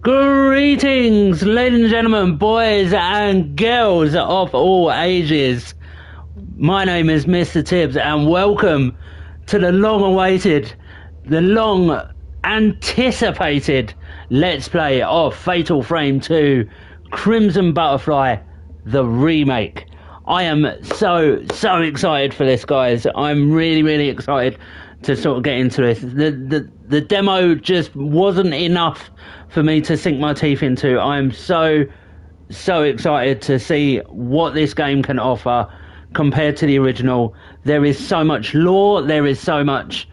Greetings, ladies and gentlemen, boys and girls of all ages. My name is MrTibbz and welcome to the long-awaited, the long-anticipated Let's Play of Fatal Frame 2 Crimson Butterfly, the remake. I am so excited for this, guys. I'm really excited to sort of get into this. The demo just wasn't enough for me to sink my teeth into. I'm so excited to see what this game can offer compared to the original. There is so much lore, there is so much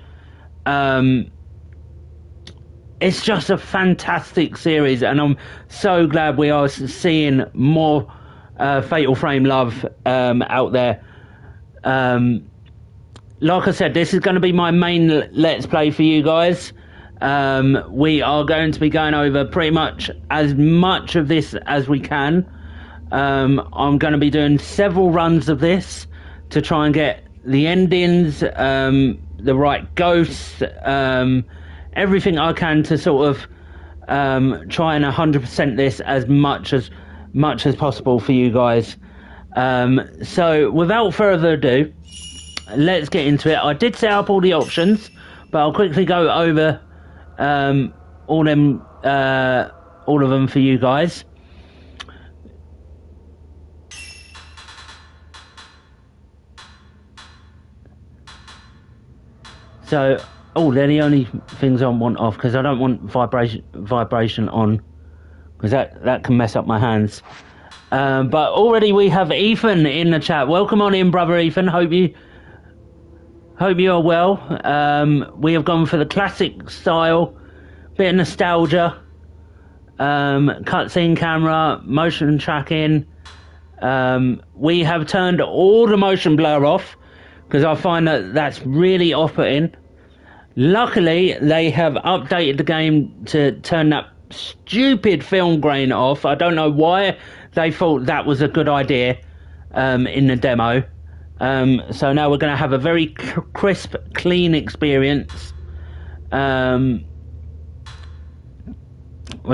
it's just a fantastic series, and I'm so glad we are seeing more Fatal Frame love out there. Like I said, this is going to be my main Let's Play for you guys. We are going to be going over pretty much of this as we can. I'm going to be doing several runs of this to try and get the endings, the right ghosts, everything I can to sort of try and 100% this as much as possible for you guys. So without further ado, let's get into it. I did set up all the options, but I'll quickly go over all of them for you guys. So, they're the only things I want off, because I don't want vibration on, because that can mess up my hands. But already we have Ethan in the chat. Welcome on in, brother Ethan. Hope you are well. We have gone for the classic style, bit of nostalgia, cutscene camera, motion tracking. We have turned all the motion blur off, because I find that's really off-putting. Luckily, they have updated the game to turn that stupid film grain off. I don't know why they thought that was a good idea in the demo. So now we're going to have a very crisp, clean experience. We've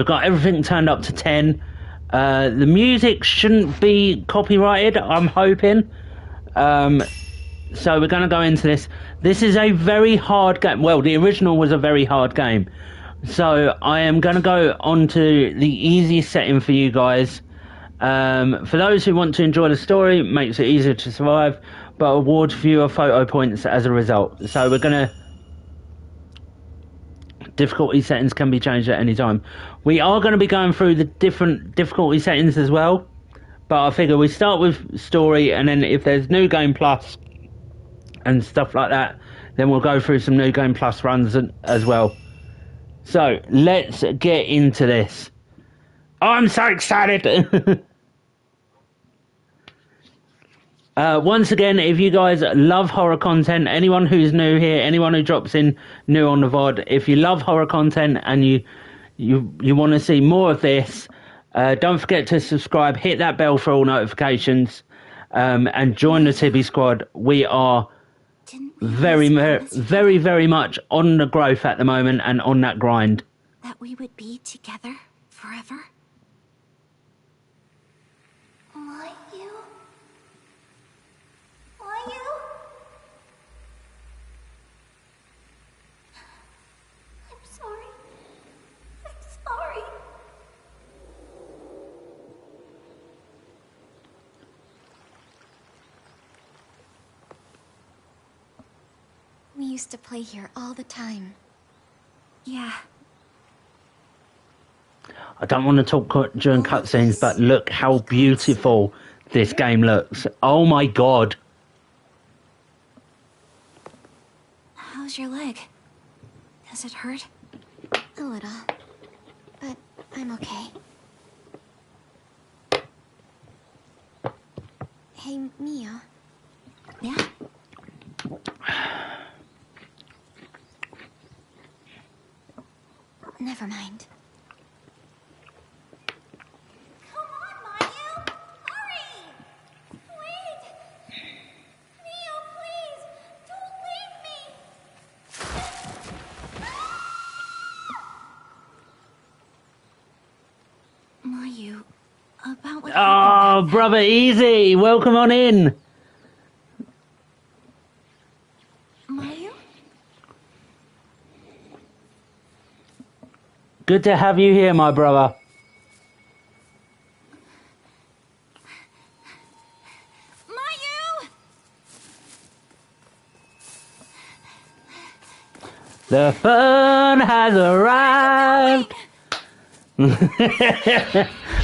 got everything turned up to 10. The music shouldn't be copyrighted, I'm hoping. So we're going to go into this. This is a very hard game. Well, the original was a very hard game. So I am going to go on to the easiest setting for you guys. For those who want to enjoy the story, it makes it easier to survive, but awards fewer photo points as a result. So we're going to... Difficulty settings can be changed at any time. We are going to be going through the different difficulty settings as well. But I figure we start with story, and then if there's New Game Plus and stuff like that, then we'll go through some New Game Plus runs as well. So let's get into this. Oh, I'm so excited. Once again, if you guys love horror content, anyone who's new here, anyone who drops in new on the VOD, if you love horror content and you want to see more of this, don't forget to subscribe, hit that bell for all notifications, and join the Tibby squad. We are very much on the growth at the moment and on that grind. That we would be together forever? Might you? Might you? I'm sorry. I'm sorry. We used to play here all the time. Yeah. I don't want to talk during cutscenes, but look how beautiful this game looks. Oh my god. How's your leg? Does it hurt? A little. But I'm okay. Hey, Mia. Yeah? Never mind. Come on, Mayu! Hurry! Wait! Neo, please! Don't leave me! Oh, brother Easy, welcome on in. Mayu? Good to have you here, my brother. Mayu! The fun has arrived.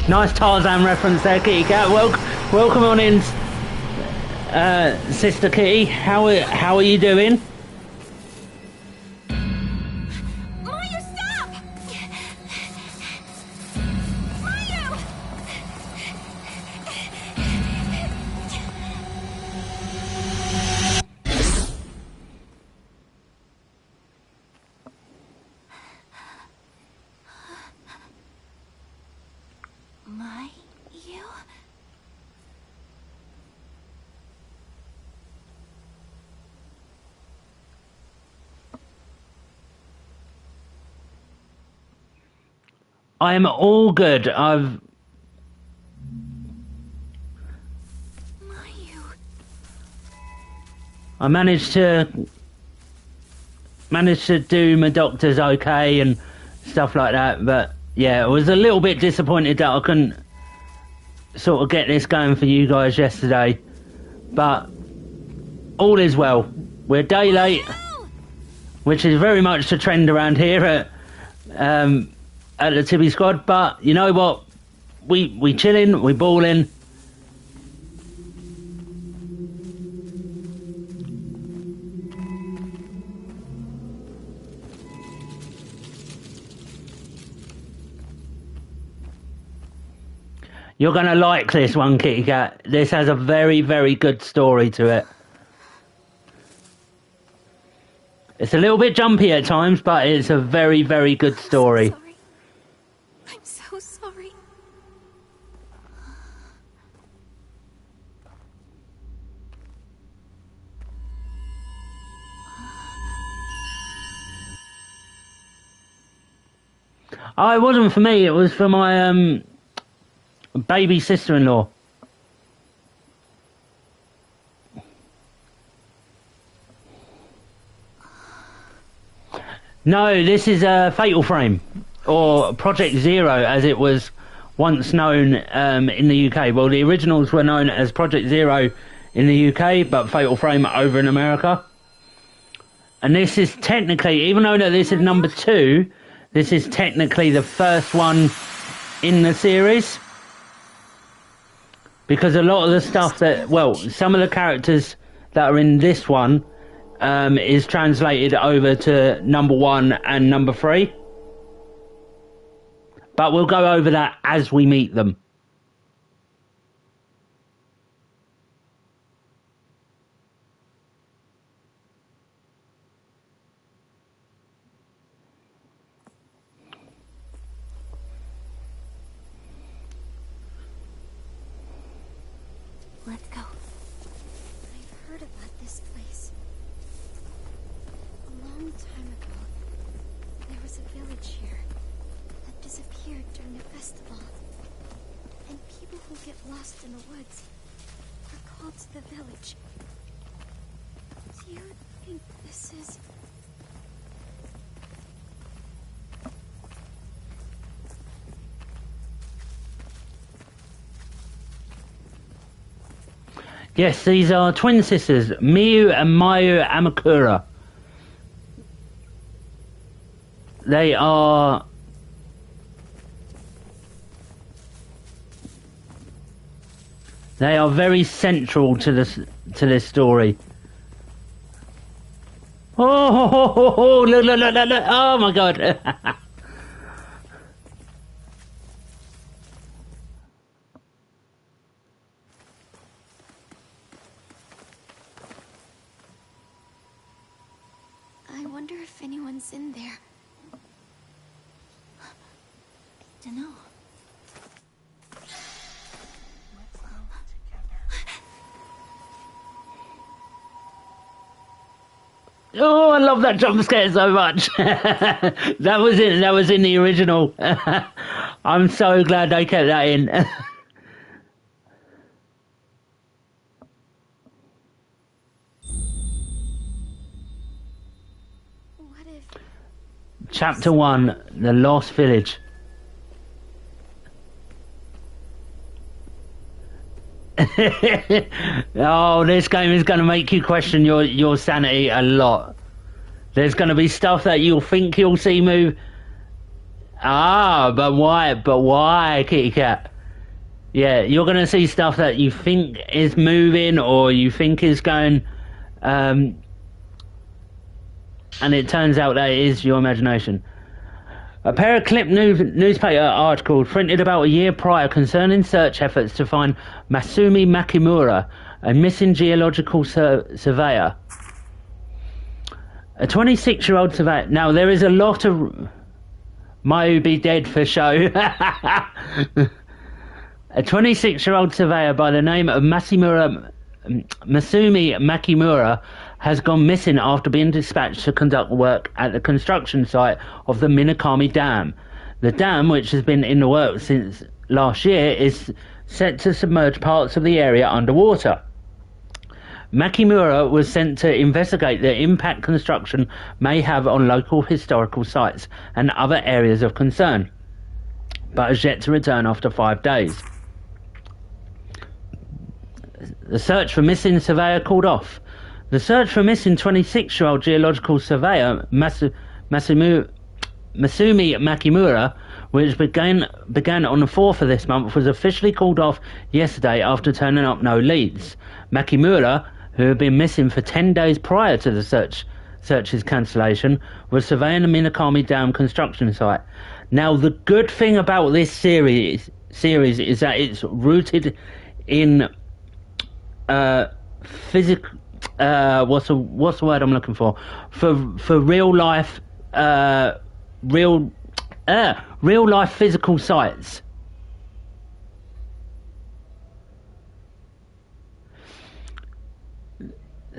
Nice Tarzan reference there, Kitty Cat. Welcome on in, Sister Kitty. How are you doing? Mayu, stop! Mayu! Mayu? I am all good. Mayu. I managed to do my doctors okay and stuff like that, but yeah, I was a little bit disappointed that I couldn't sort of get this going for you guys yesterday, but all is well. We're a day late, which is very much the trend around here at the Tibby Squad, but you know what? We chilling, we balling. You're going to like this one, Kitty Cat. This has a very, very good story to it. It's a little bit jumpy at times, but it's a very, very good story. I'm so sorry. Oh, it wasn't for me. It was for my baby sister-in-law. No, this is Fatal Frame, or Project Zero, as it was once known in the UK. Well, the originals were known as Project Zero in the UK, but Fatal Frame over in America. And this is technically, even though this is number 2, this is technically the first one in the series. Because a lot of the stuff that, well, some of the characters that are in this one is translated over to number 1 and number 3. But we'll go over that as we meet them. Let's go. I've heard about this place. A long time ago, there was a village here that disappeared during a festival. And people who get lost in the woods are called to the village. Do you think this is... Yes, these are twin sisters, Miyu and Mayu Amakura. They are very central to this story. Oh, look, oh my god. I wonder if anyone's in there. Dunno. Oh, I love that jump scare so much. That was it. That was in the original. I'm so glad they kept that in. if... Chapter 1, The Lost Village. Oh, this game is going to make you question your sanity a lot. There's going to be stuff that you'll think you'll see move. Ah, but why? But why, kitty cat? Yeah, you're going to see stuff that you think is moving or you think is going... and it turns out that it is your imagination. A pair of clipped newspaper articles printed about a year prior concerning search efforts to find Masumi Makimura, a missing geological surveyor. A 26-year-old surveyor... Now, there is a lot of... Mayu be dead for show. A 26-year-old surveyor by the name of Masumi Makimura has gone missing after being dispatched to conduct work at the construction site of the Minakami Dam. The dam, which has been in the works since last year, is set to submerge parts of the area underwater. Makimura was sent to investigate the impact construction may have on local historical sites and other areas of concern, but has yet to return after 5 days. The search for missing surveyor called off. The search for missing 26-year-old geological surveyor Masumi Makimura, which began on the 4th of this month, was officially called off yesterday after turning up no leads. Makimura, who had been missing for 10 days prior to the search's cancellation, was surveying the Minakami Dam construction site. Now, the good thing about this series is that it's rooted in physical... what's the word I'm looking for? For real life, real life physical sites.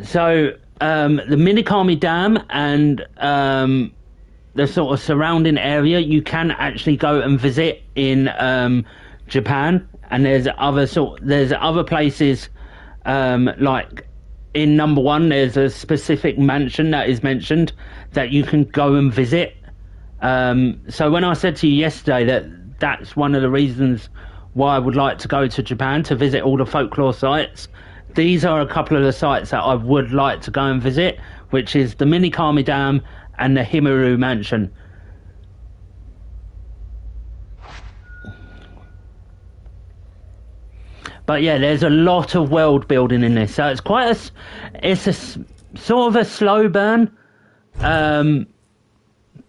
So the Minakami Dam and the sort of surrounding area, you can actually go and visit in Japan, and there's other places like. In number 1, there's a specific mansion that is mentioned that you can go and visit. So when I said to you yesterday that that's one of the reasons why I would like to go to Japan, to visit all the folklore sites, these are a couple of the sites that I would like to go and visit, which is the Minakami Dam and the Himeru Mansion. But yeah, there's a lot of world building in this, so it's sort of a slow burn,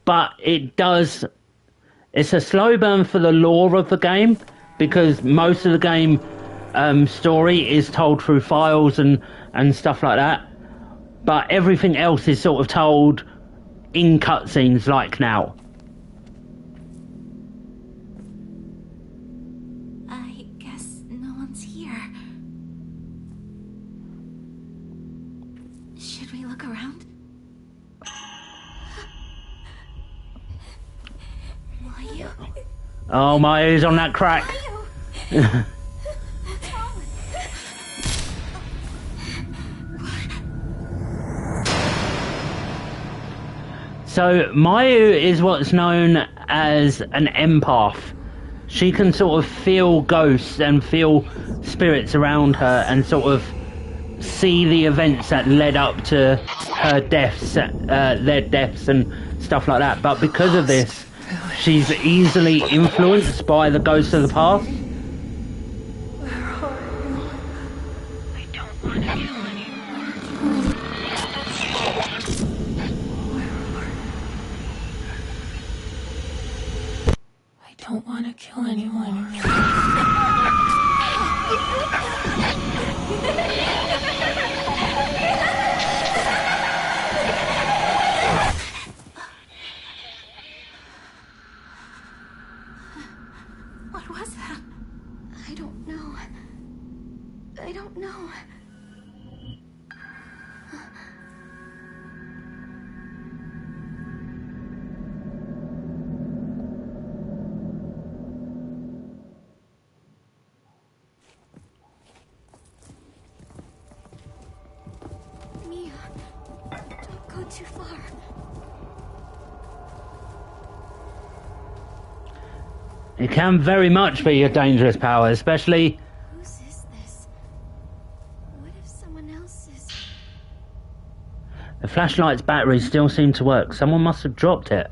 but it's a slow burn for the lore of the game, because most of the game story is told through files and stuff like that, but everything else is sort of told in cutscenes like now. Oh, my ears on that crack. So Mayu is what's known as an empath. She can sort of feel ghosts and feel spirits around her and sort of see the events that led up to her deaths, their deaths and stuff like that. But because of this, she's easily influenced by the ghosts of the past. Where are you? I don't want to kill anymore. Where are you? I don't want to kill anyone. What was that? I don't know. I don't know. It can very much be a dangerous power, especially... Whose is this? What if someone else is... The flashlight's batteries still seem to work. Someone must have dropped it.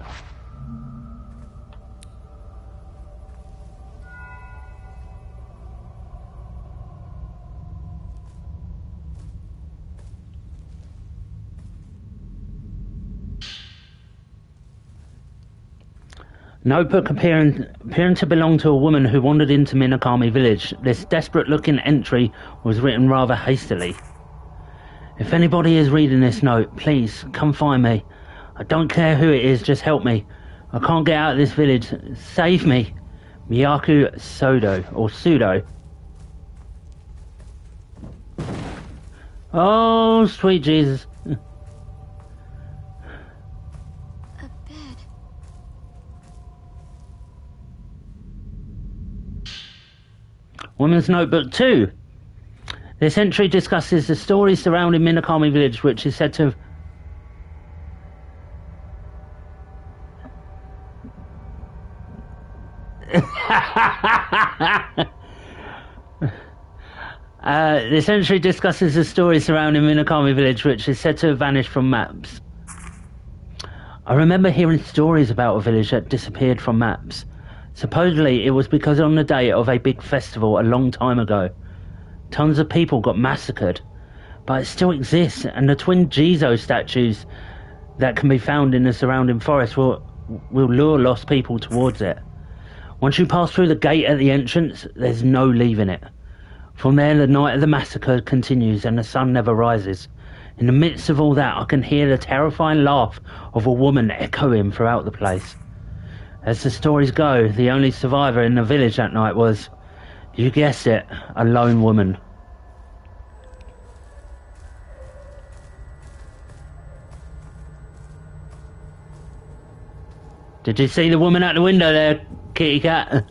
Notebook appearing to belong to a woman who wandered into Minakami village. This desperate-looking entry was written rather hastily. If anybody is reading this note, please come find me. I don't care who it is, just help me. I can't get out of this village. Save me. Miyaku Sodo, or Sudo. Oh, sweet Jesus. A bed. Woman's Notebook 2. This entry discusses the story surrounding Minakami village, which is said to this entry discusses the story surrounding Minakami village, which is said to have vanished from maps. I remember hearing stories about a village that disappeared from maps. Supposedly, it was because on the day of a big festival a long time ago, tons of people got massacred. But it still exists, and the twin Jizo statues that can be found in the surrounding forest will lure lost people towards it. Once you pass through the gate at the entrance, there's no leaving it. From there, the night of the massacre continues and the sun never rises. In the midst of all that, I can hear the terrifying laugh of a woman echoing throughout the place. As the stories go, the only survivor in the village that night was, you guessed it, a lone woman. Did you see the woman at the window there, kitty cat?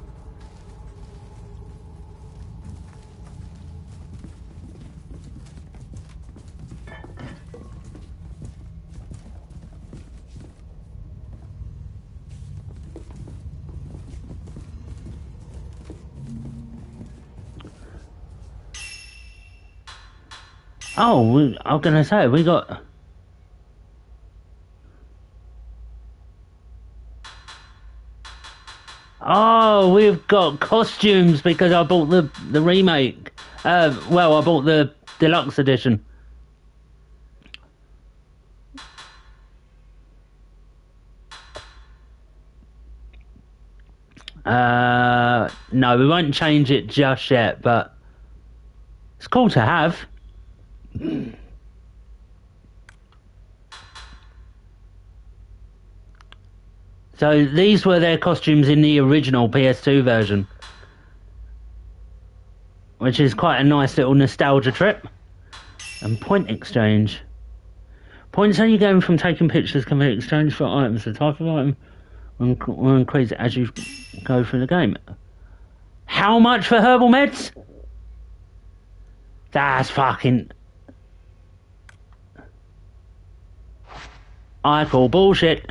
Oh, I was gonna say, we got... Oh, we've got costumes because I bought the remake. Well, I bought the deluxe edition. No, we won't change it just yet, but it's cool to have. So these were their costumes in the original PS2 version, which is quite a nice little nostalgia trip. And point exchange. Points that you gain from taking pictures can be exchanged for items. The type of item will increase as you go through the game. How much for herbal meds? That's fucking... I call bullshit.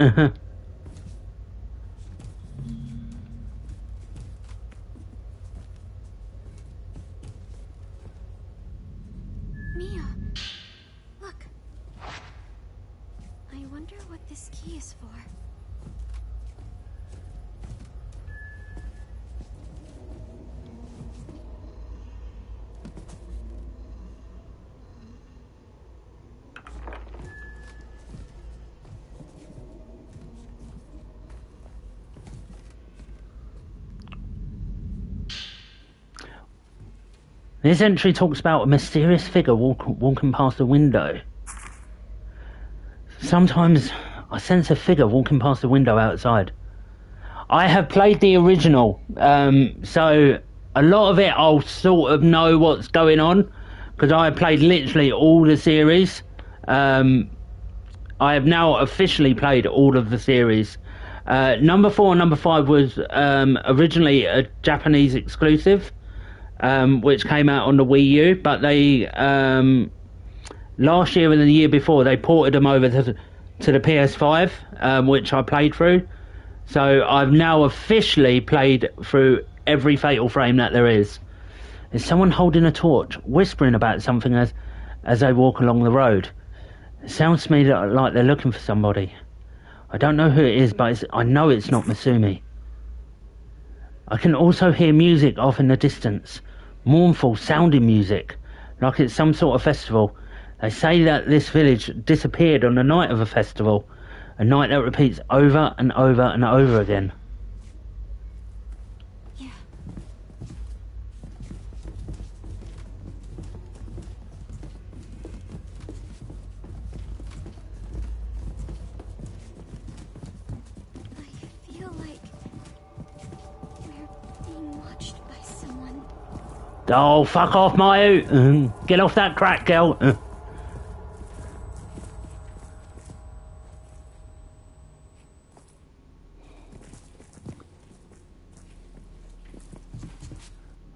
Mia, look. I wonder what this key is for. This entry talks about a mysterious figure walking past a window. Sometimes I sense a figure walking past the window outside. I have played the original, so a lot of it I'll sort of know what's going on, because I played literally all the series. I have now officially played all of the series. Number 4 and number 5 was originally a Japanese exclusive, which came out on the Wii U, but they last year and the year before they ported them over to the PS5, which I played through. So I've now officially played through every fatal frame that there is. There's someone holding a torch, whispering about something as they walk along the road. It sounds to me like they're looking for somebody. I don't know who it is, but I know it's not Masumi. I can also hear music off in the distance. Mournful sounding music, like it's some sort of festival. They say that this village disappeared on the night of a festival, a night that repeats over and over and over again. Yeah. I feel like we're being watched by someone. Oh, fuck off, Mayu! Get off that crack, girl!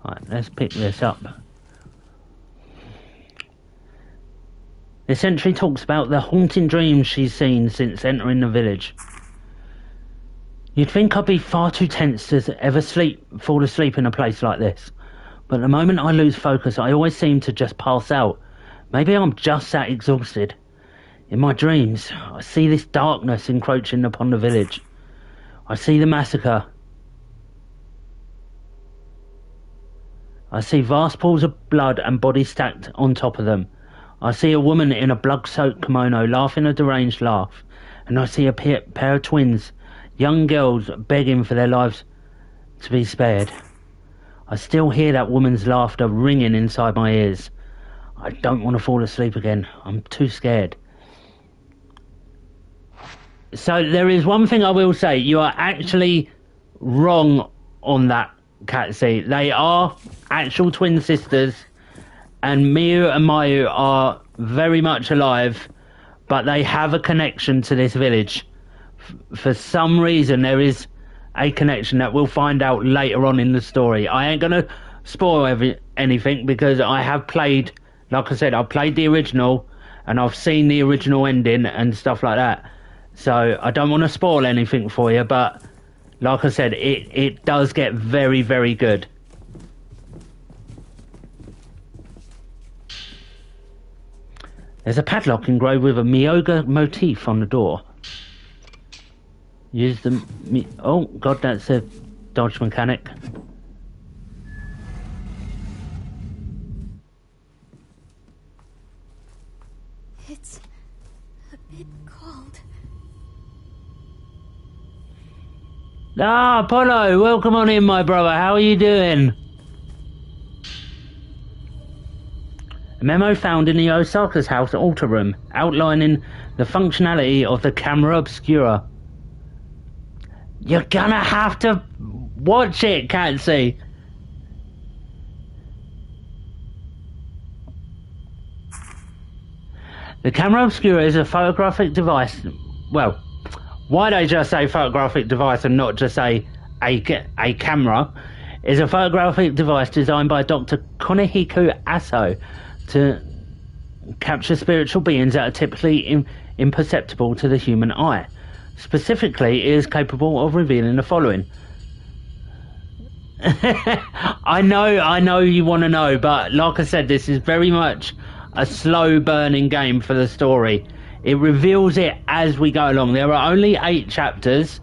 Right, let's pick this up. This entry talks about the haunting dreams she's seen since entering the village. You'd think I'd be far too tense to ever fall asleep in a place like this. But the moment I lose focus, I always seem to just pass out. Maybe I'm just that exhausted. In my dreams, I see this darkness encroaching upon the village. I see the massacre. I see vast pools of blood and bodies stacked on top of them. I see a woman in a blood-soaked kimono laughing a deranged laugh. And I see a pair of twins, young girls, begging for their lives to be spared. I still hear that woman's laughter ringing inside my ears. I don't want to fall asleep again. I'm too scared. So there is one thing I will say. You are actually wrong on that, Katsi. They are actual twin sisters, and Miyu and Mayu are very much alive, but they have a connection to this village. For some reason, there is a connection that we'll find out later on in the story. I ain't gonna spoil anything because I have played, like I said, I've played the original and I've seen the original ending and stuff like that. So I don't want to spoil anything for you, but like I said, it does get very, very good. There's a padlock engraved with a Myoga motif on the door. Use the... Oh, God, that's a dodge mechanic. It's a bit cold. Ah, Apollo, welcome on in, my brother. How are you doing? A memo found in the Osaka's house altar room, outlining the functionality of the camera obscura. You're gonna have to watch it, Katsi. The camera obscura is a photographic device. Well, why don't I just say photographic device and not just say a camera? Is a photographic device designed by Dr. Konehiko Aso to capture spiritual beings that are typically imperceptible to the human eye. Specifically, it is capable of revealing the following. I know you want to know, but like I said, this is very much a slow burning game for the story. It reveals it as we go along. There are only 8 chapters,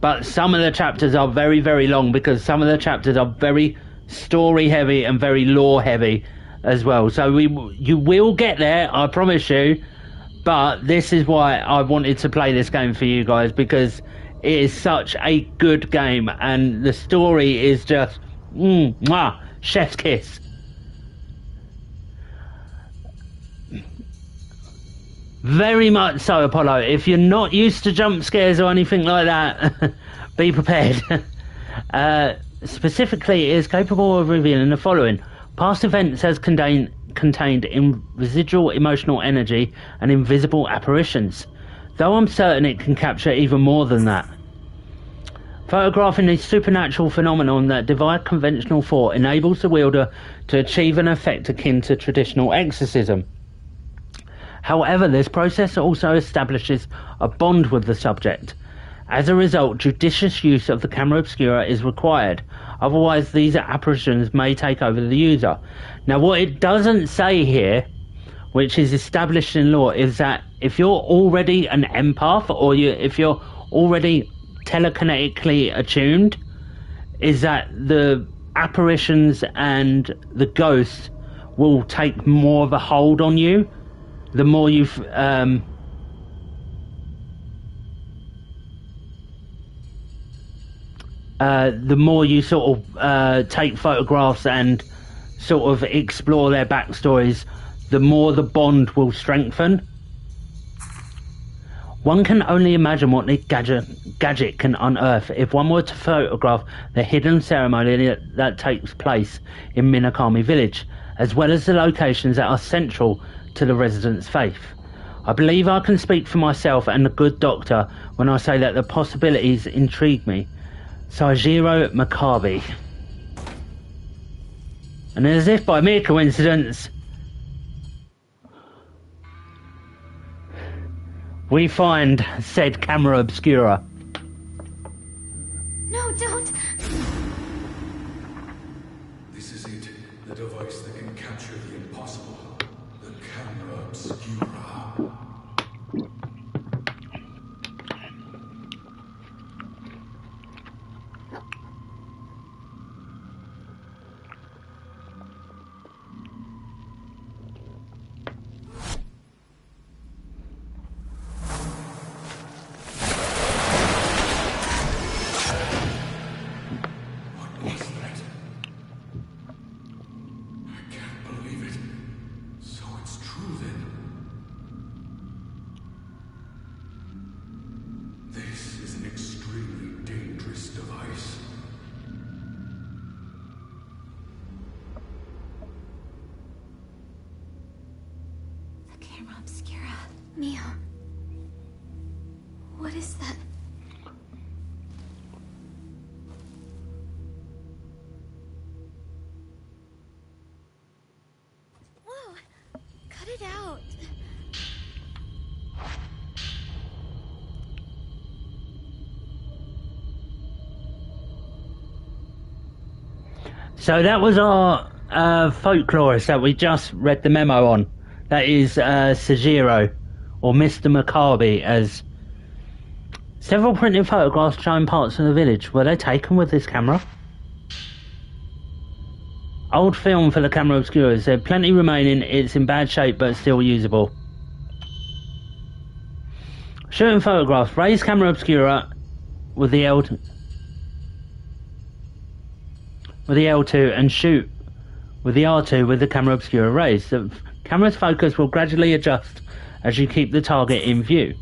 but some of the chapters are very, very long because some of the chapters are very story heavy and very lore heavy as well. So you will get there, I promise you. But this is why I wanted to play this game for you guys, because it is such a good game and the story is just chef's kiss. Very much so, Apollo. If you're not used to jump scares or anything like that, be prepared. Specifically, it is capable of revealing the following. Past events has contained in residual emotional energy and invisible apparitions, though I'm certain it can capture even more than that. Photographing a supernatural phenomenon that defies conventional thought enables the wielder to achieve an effect akin to traditional exorcism. However, this process also establishes a bond with the subject. As a result, judicious use of the camera obscura is required. Otherwise, these apparitions may take over the user. Now, what it doesn't say here, which is established in law, is that if you're already an empath, or if you're already telekinetically attuned, is that the apparitions and the ghosts will take more of a hold on you the more you've the more you sort of take photographs and sort of explore their backstories, the more the bond will strengthen. One can only imagine what the gadget can unearth if one were to photograph the hidden ceremony that takes place in Minakami Village, as well as the locations that are central to the residents' faith. I believe I can speak for myself and the good doctor when I say that the possibilities intrigue me. Saijiro Makabe. And as if by mere coincidence, we find said camera obscura. No, don't! This is it. The device that can capture the impossible. The camera obscura. Mio. What is that? Whoa! Cut it out. So that was our folklorist that we just read the memo on. That is Sajiro, or Mr. Makabe, as several printed photographs showing parts of the village. Were they taken with this camera? Old film for the camera obscura. There plenty remaining. It's in bad shape but still usable. Shooting photographs. Raise camera obscura with the L2 and shoot with the R2 with the camera obscura raised. The camera's focus will gradually adjust as you keep the target in view.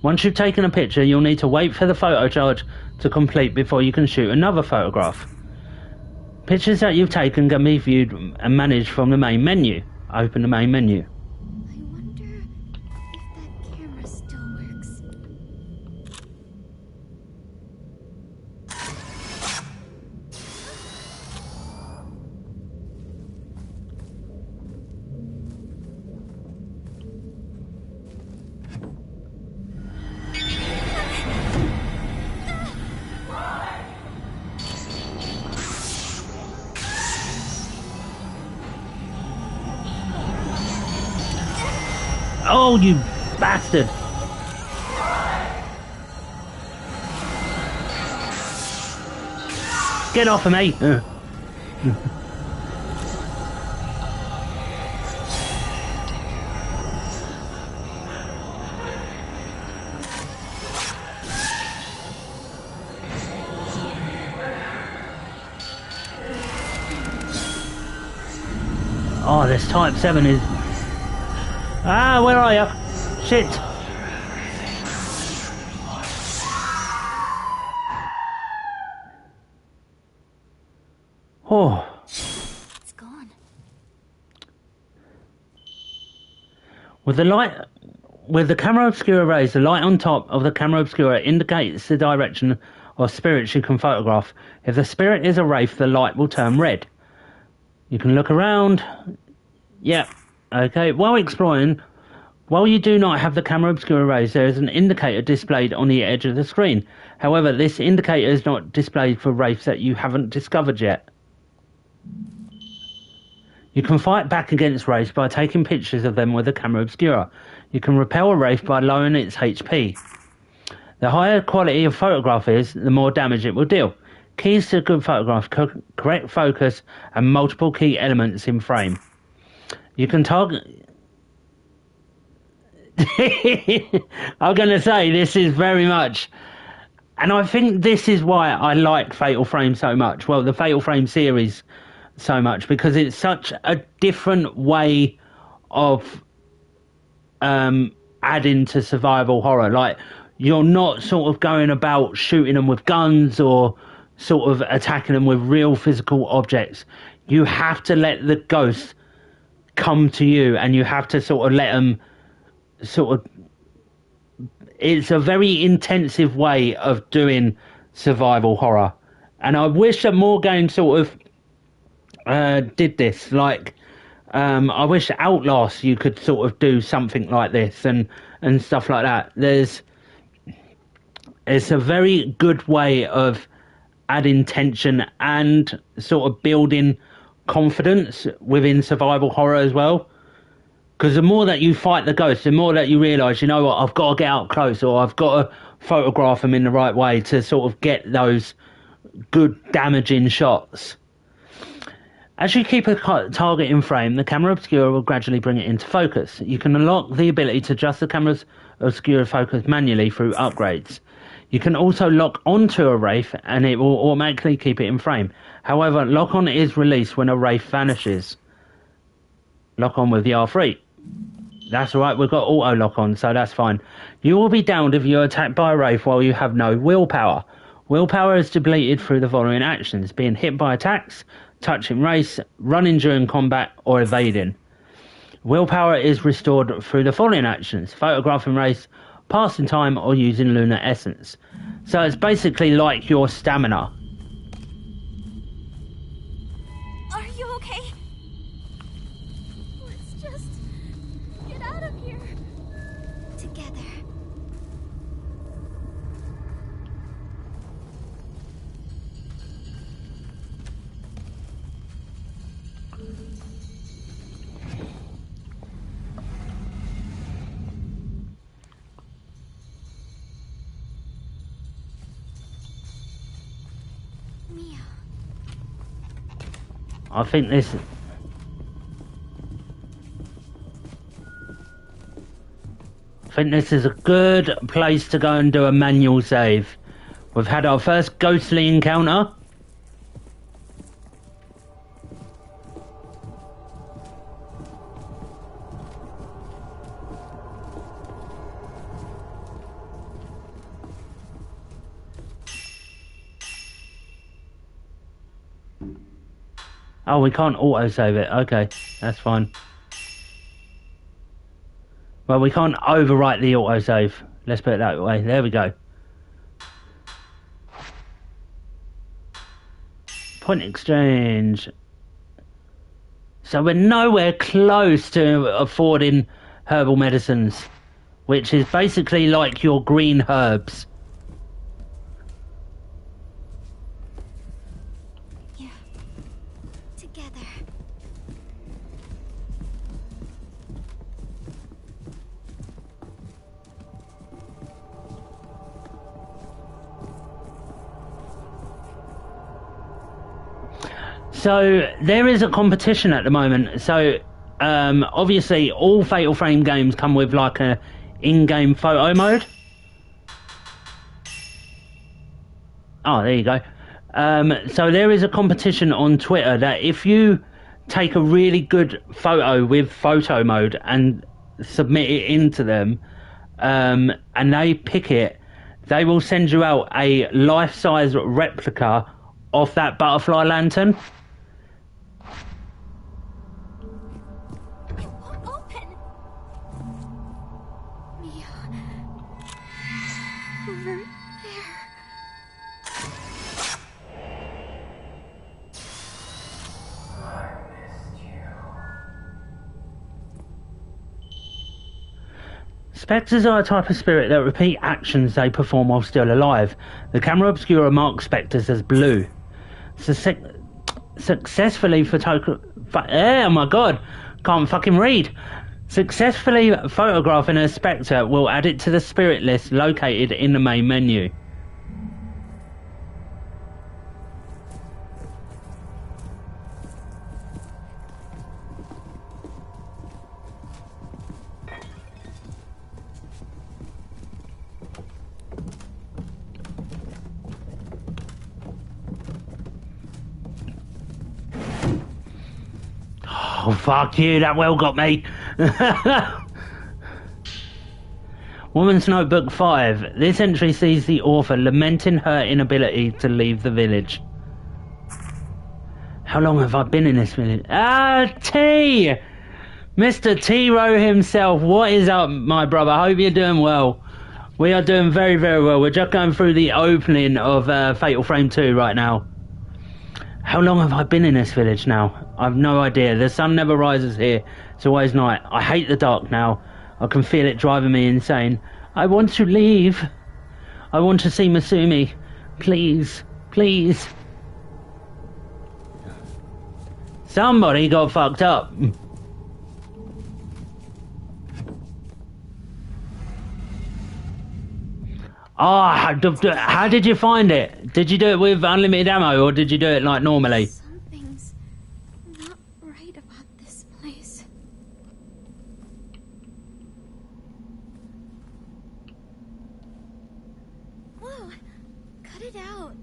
Once you've taken a picture, you'll need to wait for the photo charge to complete before you can shoot another photograph. Pictures that you've taken can be viewed and managed from the main menu. Open the main menu. I wonder if that camera still works. Oh, you bastard! Get off of me! Oh, this Type 7 is... Ah, where are you? Shit! Oh. It's gone. With the camera obscura raised, the light on top of the camera obscura indicates the direction of spirits you can photograph. If the spirit is a wraith, the light will turn red. You can look around. Yep. Okay. While exploring, While you do not have the camera obscura raised, there is an indicator displayed on the edge of the screen. However, this indicator is not displayed for wraiths that you haven't discovered yet. You can fight back against wraiths by taking pictures of them with the camera obscura. You can repel a wraith by lowering its HP. The higher quality of photograph is, the more damage it will deal. Keys to a good photograph: correct focus and multiple key elements in frame. You can target... I'm going to say this is very much... And I think this is why I like Fatal Frame so much. Well, the Fatal Frame series so much, because it's such a different way of adding to survival horror. Like, you're not sort of going about shooting them with guns or sort of attacking them with real physical objects. You have to let the ghost come to you, and you have to sort of let them sort of... It's a very intensive way of doing survival horror, and I wish that more games sort of did this. Like, I wish Outlast you could sort of do something like this and stuff like that. It's a very good way of adding tension and sort of building confidence within survival horror as well. Because the more that you fight the ghost, the more that you realise, you know what, I've got to get up close, or I've got to photograph them in the right way to sort of get those good damaging shots. As you keep a target in frame, the camera obscura will gradually bring it into focus. You can unlock the ability to adjust the camera's obscura focus manually through upgrades. You can also lock onto a wraith, and it will automatically keep it in frame. However, lock on is released when a wraith vanishes. Lock on with the R3. That's alright, we've got auto lock on, so that's fine. You will be downed if you're attacked by a wraith while you have no willpower. Willpower is depleted through the following actions: being hit by attacks, touching wraiths, running during combat, or evading. Willpower is restored through the following actions: photographing wraiths, passing time, or using lunar essence. So it's basically like your stamina. Are you okay? Let's just get out of here. Together. Mia. I think this... is a good place to go and do a manual save. We've had our first ghostly encounter. Oh, we can't auto-save it. Okay, that's fine. Well, we can't overwrite the autosave. Let's put it that way. There we go. Point exchange. So we're nowhere close to affording herbal medicines, which is basically like your green herbs. Yeah. Together. So there is a competition at the moment. So obviously all Fatal Frame games come with like a in-game photo mode. Oh, there you go. So there is a competition on Twitter that if you take a really good photo with photo mode and submit it into them, and they pick it, they will send you out a life-size replica of that butterfly lantern. It won't open. Mia. Over there. Spectres are a type of spirit that repeat actions they perform while still alive. The camera obscura marks spectres as blue. Successfully oh my god, can't fucking read. Successfully photographing a spectre will add it to the spirit list located in the main menu. Oh, fuck you, that well got me. Woman's Notebook 5. This entry sees the author lamenting her inability to leave the village. How long have I been in this village? T! Mr. T-Row himself, what is up, my brother? I hope you're doing well. We are doing very, very well. We're just going through the opening of Fatal Frame 2 right now. How long have I been in this village now? I've no idea. The sun never rises here. It's always night. I hate the dark now. I can feel it driving me insane. I want to leave. I want to see Masumi. Please. Please. Somebody got fucked up. How did you find it? Did you do it with unlimited ammo or did you do it like normally? Something's not right about this place. Whoa, cut it out.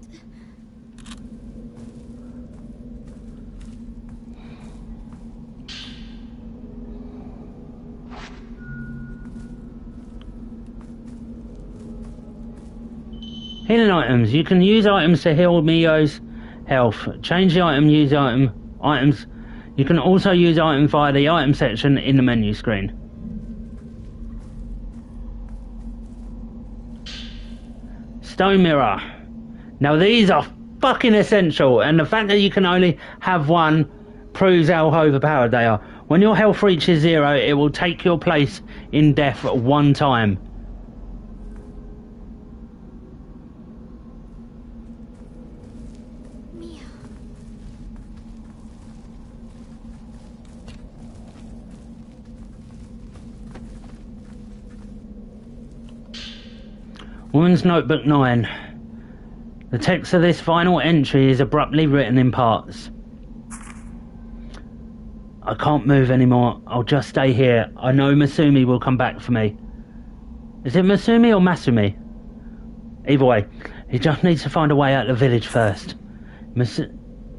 Healing items. You can use items to heal Mio's health. Change the item, use items. You can also use items via the item section in the menu screen. Stone mirror. Now these are fucking essential, and the fact that you can only have one proves how overpowered they are. When your health reaches 0, it will take your place in death one time. Woman's Notebook 9. The text of this final entry is abruptly written in parts. I can't move anymore. I'll just stay here. I know Masumi will come back for me. Is it Masumi or Masumi? Either way, he just needs to find a way out of the village first. If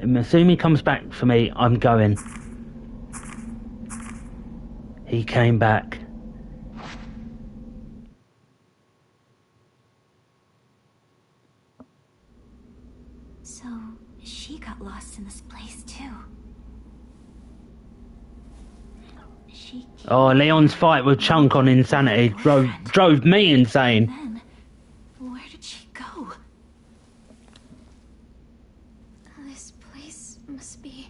Masumi comes back for me, I'm going. He came back. So, she got lost in this place too. Oh, Leon's fight with Chunk on insanity drove me insane. Then, where did she go? This place must be...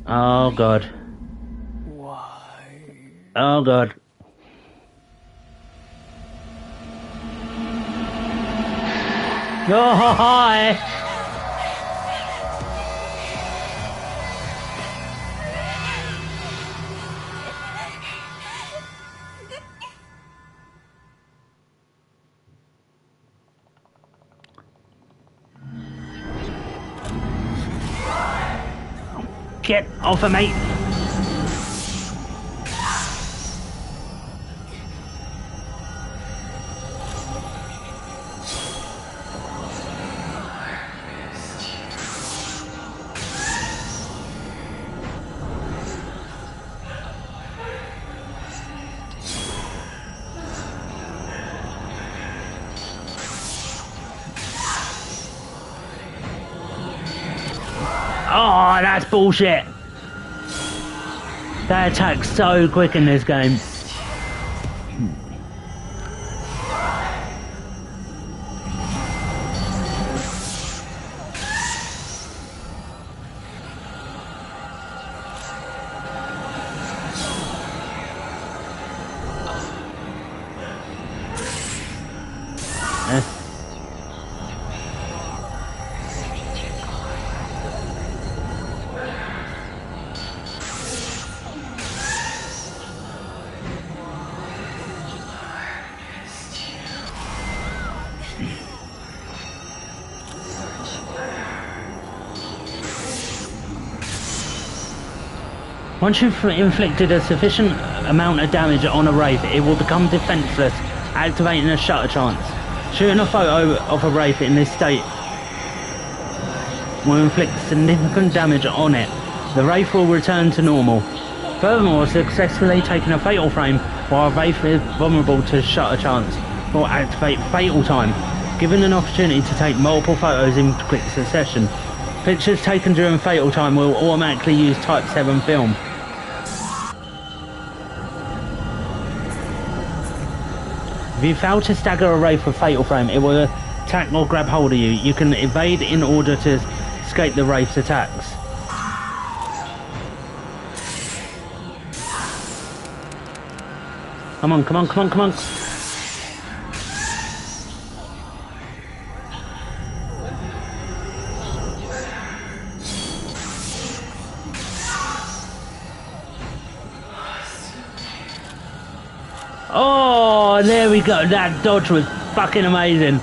Oh god. Oh god. Oh hi. Get off of me. Oh, that's bullshit. They attack so quick in this game. Once you've inflicted a sufficient amount of damage on a wraith, it will become defenseless, activating a shutter chance. Shooting a photo of a wraith in this state will inflict significant damage on it. The wraith will return to normal. Furthermore, successfully taking a fatal frame while a wraith is vulnerable to shutter chance will activate fatal time, giving an opportunity to take multiple photos in quick succession. Pictures taken during fatal time will automatically use Type 7 film. If you fail to stagger a wraith with fatal frame, it will attack or grab hold of you. You can evade in order to escape the wraith's attacks. Come on, come on, come on, come on. Oh, there we go. That dodge was fucking amazing.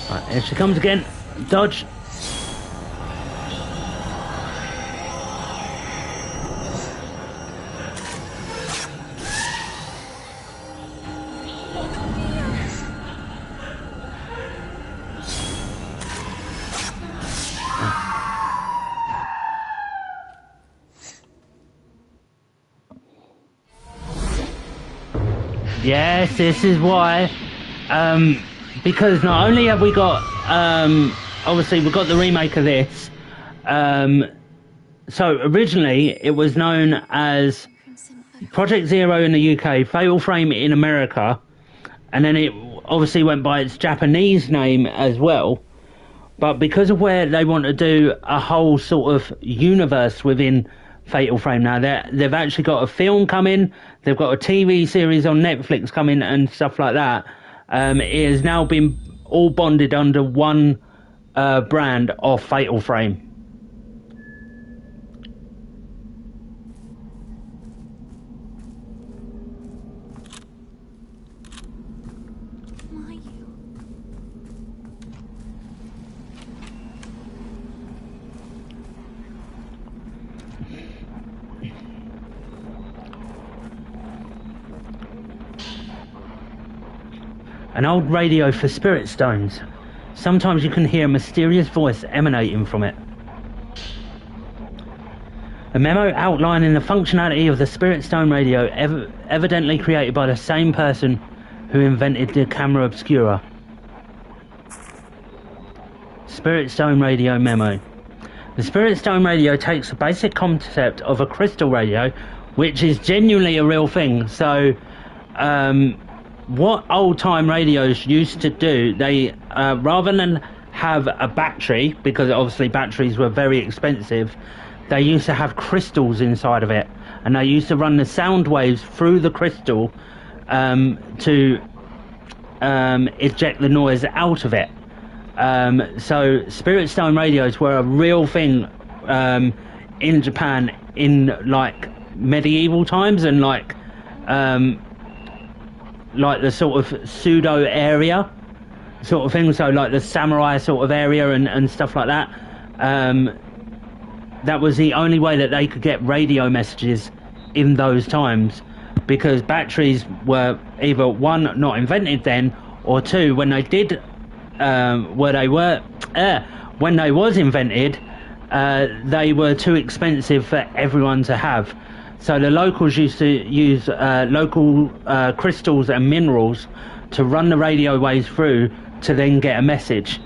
Right, here she comes again. Dodge. Yes, this is why. Because not only have we got, obviously we've got the remake of this. So originally it was known as Project Zero in the UK, Fatal Frame in America, and then it obviously went by its Japanese name as well. But because of where they want to do a whole sort of universe within Fatal Frame now, they've actually got a film coming, they've got a TV series on Netflix coming and stuff like that. It has now been all bonded under one brand of Fatal Frame. An old radio for spirit stones. Sometimes you can hear a mysterious voice emanating from it. A memo outlining the functionality of the spirit stone radio, evidently created by the same person who invented the camera obscura. Spirit stone radio memo. The spirit stone radio takes the basic concept of a crystal radio, which is genuinely a real thing. So, what old-time radios used to do, they rather than have a battery, because obviously batteries were very expensive, they used to have crystals inside of it, and they used to run the sound waves through the crystal to eject the noise out of it. So spirit stone radios were a real thing in Japan in like medieval times, and like the sort of pseudo area sort of thing, so like the samurai sort of area and stuff like that. That was the only way that they could get radio messages in those times, because batteries were either one, not invented then, or two, when they did when they was invented, they were too expensive for everyone to have. So the locals used to use local crystals and minerals to run the radio waves through to then get a message.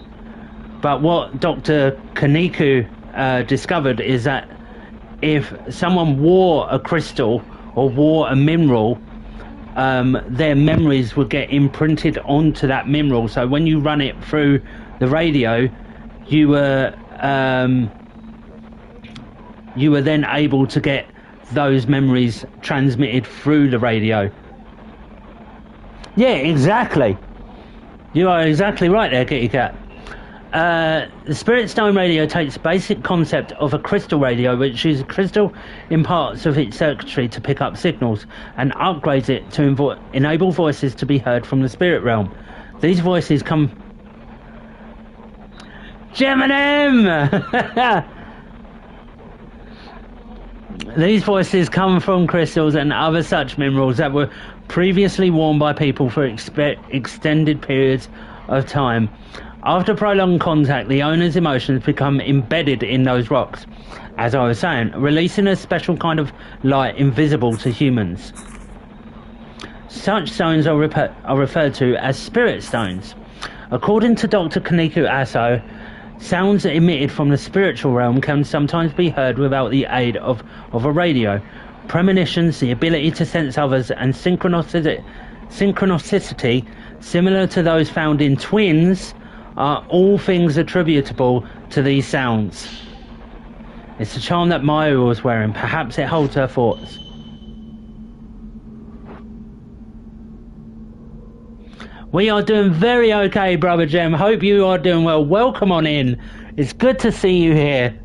But what Dr. Kaniku discovered is that if someone wore a crystal or wore a mineral, their memories would get imprinted onto that mineral. So when you run it through the radio, you were then able to get those memories transmitted through the radio. Yeah, exactly. You are exactly right there, Kitty Cat. The Spirit Stone radio takes the basic concept of a crystal radio, which uses crystal in parts of its circuitry to pick up signals, and upgrades it to enable voices to be heard from the spirit realm. These voices come... Geminem! These voices come from crystals and other such minerals that were previously worn by people for extended periods of time. After prolonged contact, the owner's emotions become embedded in those rocks, as I was saying, releasing a special kind of light invisible to humans. Such stones are referred to as spirit stones. According to Dr. Kaneko Aso, sounds emitted from the spiritual realm can sometimes be heard without the aid of a radio. Premonitions, the ability to sense others, and synchronicity similar to those found in twins, are all things attributable to these sounds. It's the charm that Mayu was wearing. Perhaps it holds her thoughts. We are doing very okay, Brother Jem. Hope you are doing well. Welcome on in. It's good to see you here.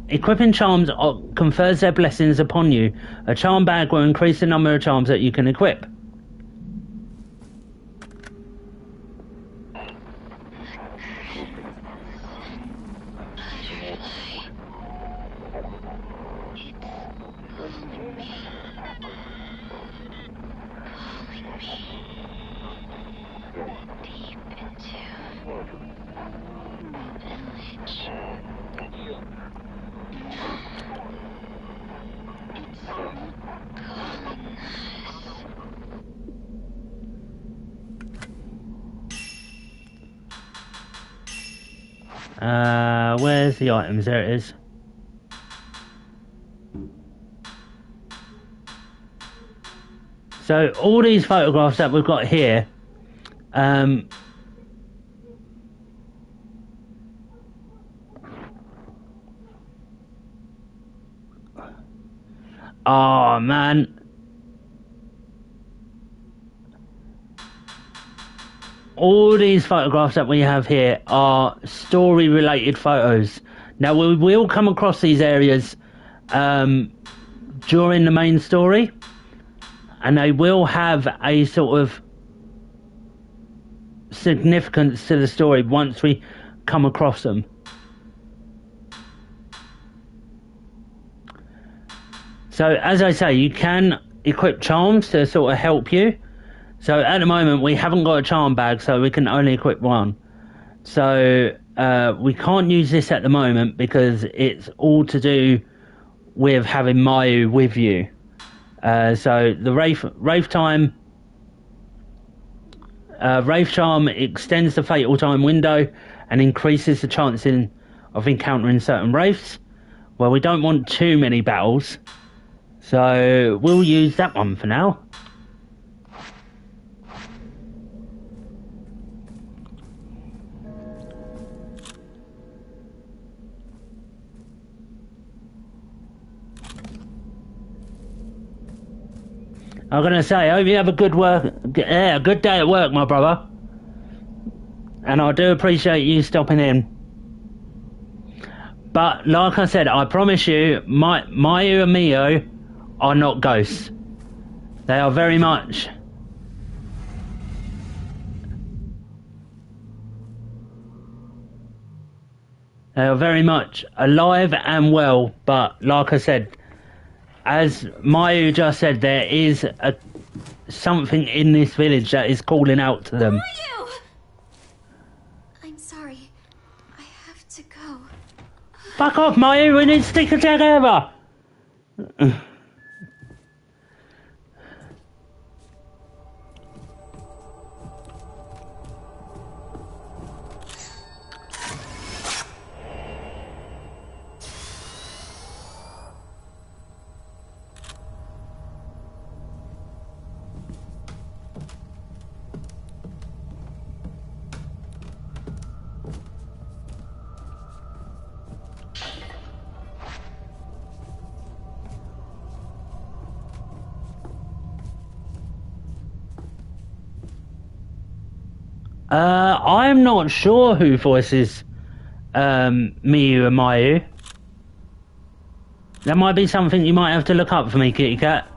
Equipping charms confers their blessings upon you. A charm bag will increase the number of charms that you can equip. Where's the items? There it is. So all these photographs that we've got here, oh man. All these photographs that we have here are story-related photos. Now, we will come across these areas during the main story, and they will have a sort of significance to the story once we come across them. So, as I say, you can equip charms to sort of help you. So at the moment we haven't got a charm bag, so we can only equip one. So we can't use this at the moment because it's all to do with having Mayu with you. So the Wraith Charm extends the fatal time window and increases the chance of encountering certain wraiths. Well, we don't want too many battles, so we'll use that one for now. I'm gonna say, I hope you have a good day at work, my brother. And I do appreciate you stopping in. But like I said, I promise you, Mayu and Mio are not ghosts. They are very much alive and well. But like I said, as Mayu just said, there is something in this village that is calling out to them. Who are you? I'm sorry. I have to go. Fuck off, Mayu. We need to stick together. I'm not sure who voices Miyu and Mayu. That might be something you might have to look up for me, kitty cat.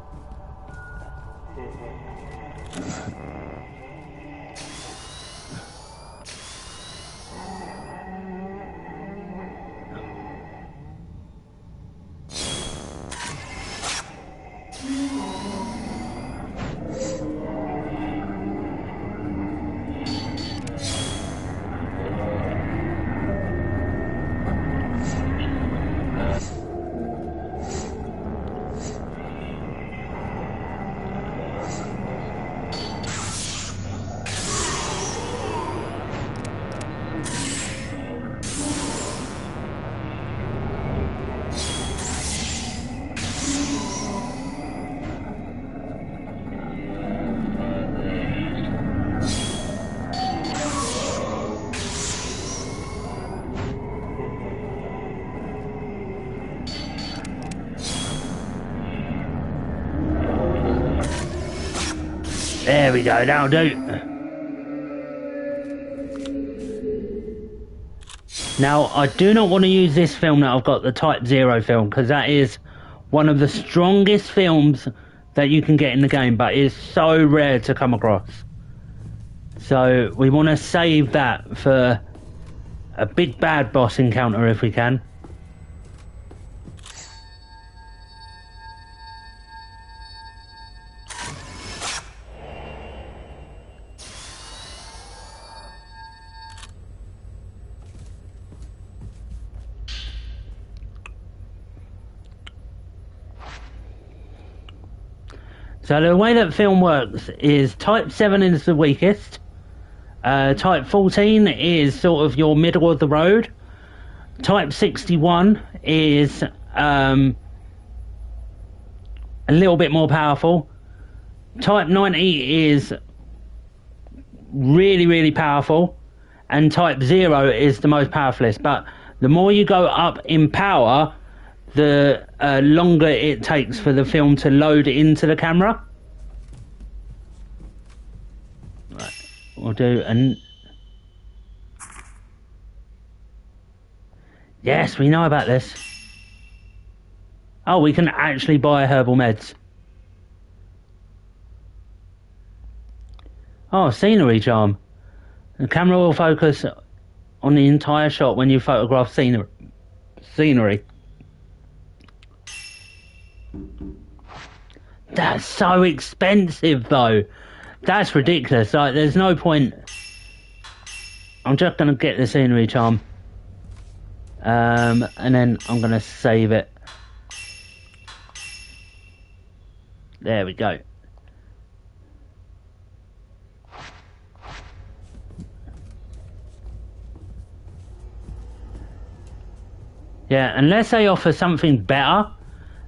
There we go, that'll do. Now, I do not want to use this film that I've got, the Type 0 film, because that is one of the strongest films that you can get in the game, but it's so rare to come across. So, we want to save that for a big bad boss encounter if we can. So the way that film works is Type 7 is the weakest, Type 14 is sort of your middle of the road, Type 61 is a little bit more powerful, Type 90 is really powerful, and Type 0 is the most powerfulest. But the more you go up in power, the longer it takes for the film to load into the camera. Right, we'll do an... Yes, we know about this. Oh, we can actually buy herbal meds. Oh, scenery charm. The camera will focus on the entire shot when you photograph scenery. That's so expensive though. That's ridiculous. Like, there's no point. I'm just gonna get the scenery charm, and then I'm gonna save it. There we go. Yeah, unless they offer something better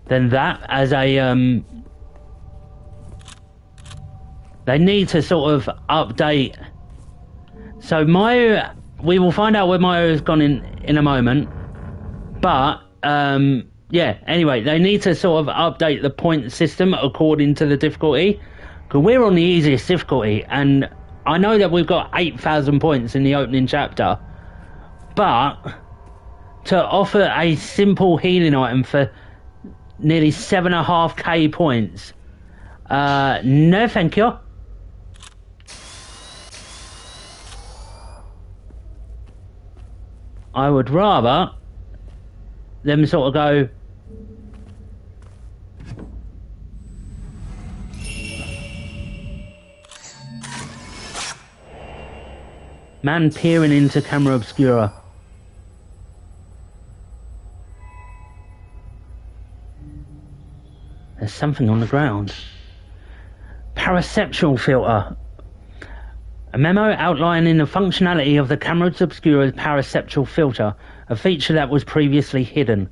than that as a they need to sort of update. So Mayu, we will find out where Mayu has gone in a moment, but yeah, anyway, they need to sort of update the point system according to the difficulty, because we're on the easiest difficulty, and I know that we've got 8,000 points in the opening chapter, but to offer a simple healing item for nearly 7.5k points, no thank you. I would rather them sort of go, man peering into camera obscura. There's something on the ground. Paraceptual filter. A memo outlining the functionality of the camera obscura's paraceptual filter, a feature that was previously hidden.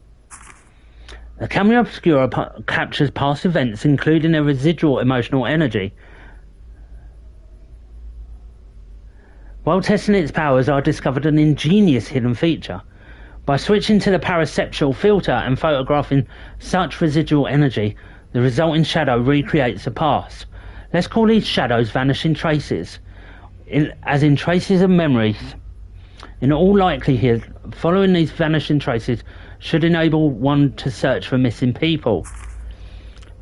The camera obscura captures past events, including their residual emotional energy. While testing its powers, I discovered an ingenious hidden feature. By switching to the paraceptual filter and photographing such residual energy, the resulting shadow recreates the past. Let's call these shadows vanishing traces. as in traces of memories. In all likelihood, following these vanishing traces should enable one to search for missing people.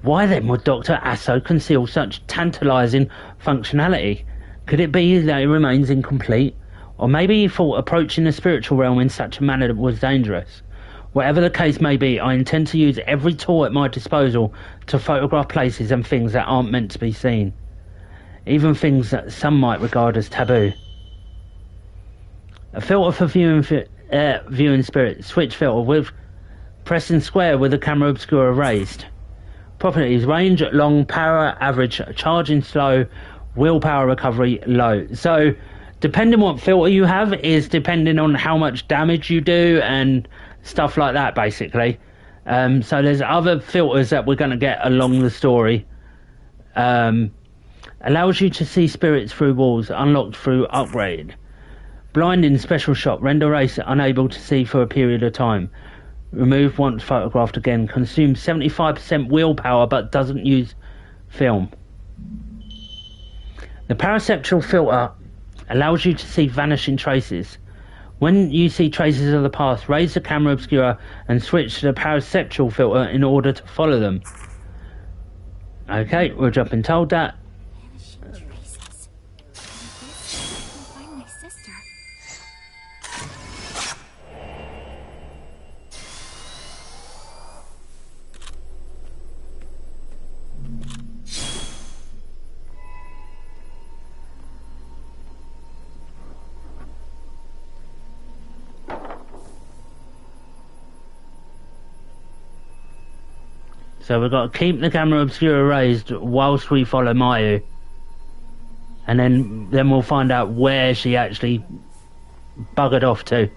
Why then would Dr. Asso conceal such tantalising functionality? Could it be that it remains incomplete? Or maybe he thought approaching the spiritual realm in such a manner was dangerous. Whatever the case may be, I intend to use every tool at my disposal to photograph places and things that aren't meant to be seen. Even things that some might regard as taboo. A filter for viewing spirit. Switch filter with pressing square with the camera obscura raised. Properties: range long, power average, charging slow, willpower recovery low. So depending what filter you have is depending on how much damage you do and stuff like that, basically. So there's other filters that we're going to get along the story. Allows you to see spirits through walls, unlocked through upgrade. Blinding special shot, render race unable to see for a period of time. Remove once photographed again. Consumes 75% willpower but doesn't use film. The parasexual filter allows you to see vanishing traces. When you see traces of the past, raise the camera obscura and switch to the parasexual filter in order to follow them. Okay, we're dropping told that. Vanishing traces. I guess I can find my sister. So we've got to keep the camera obscura raised whilst we follow Mayu. And then we'll find out where she actually buggered off to.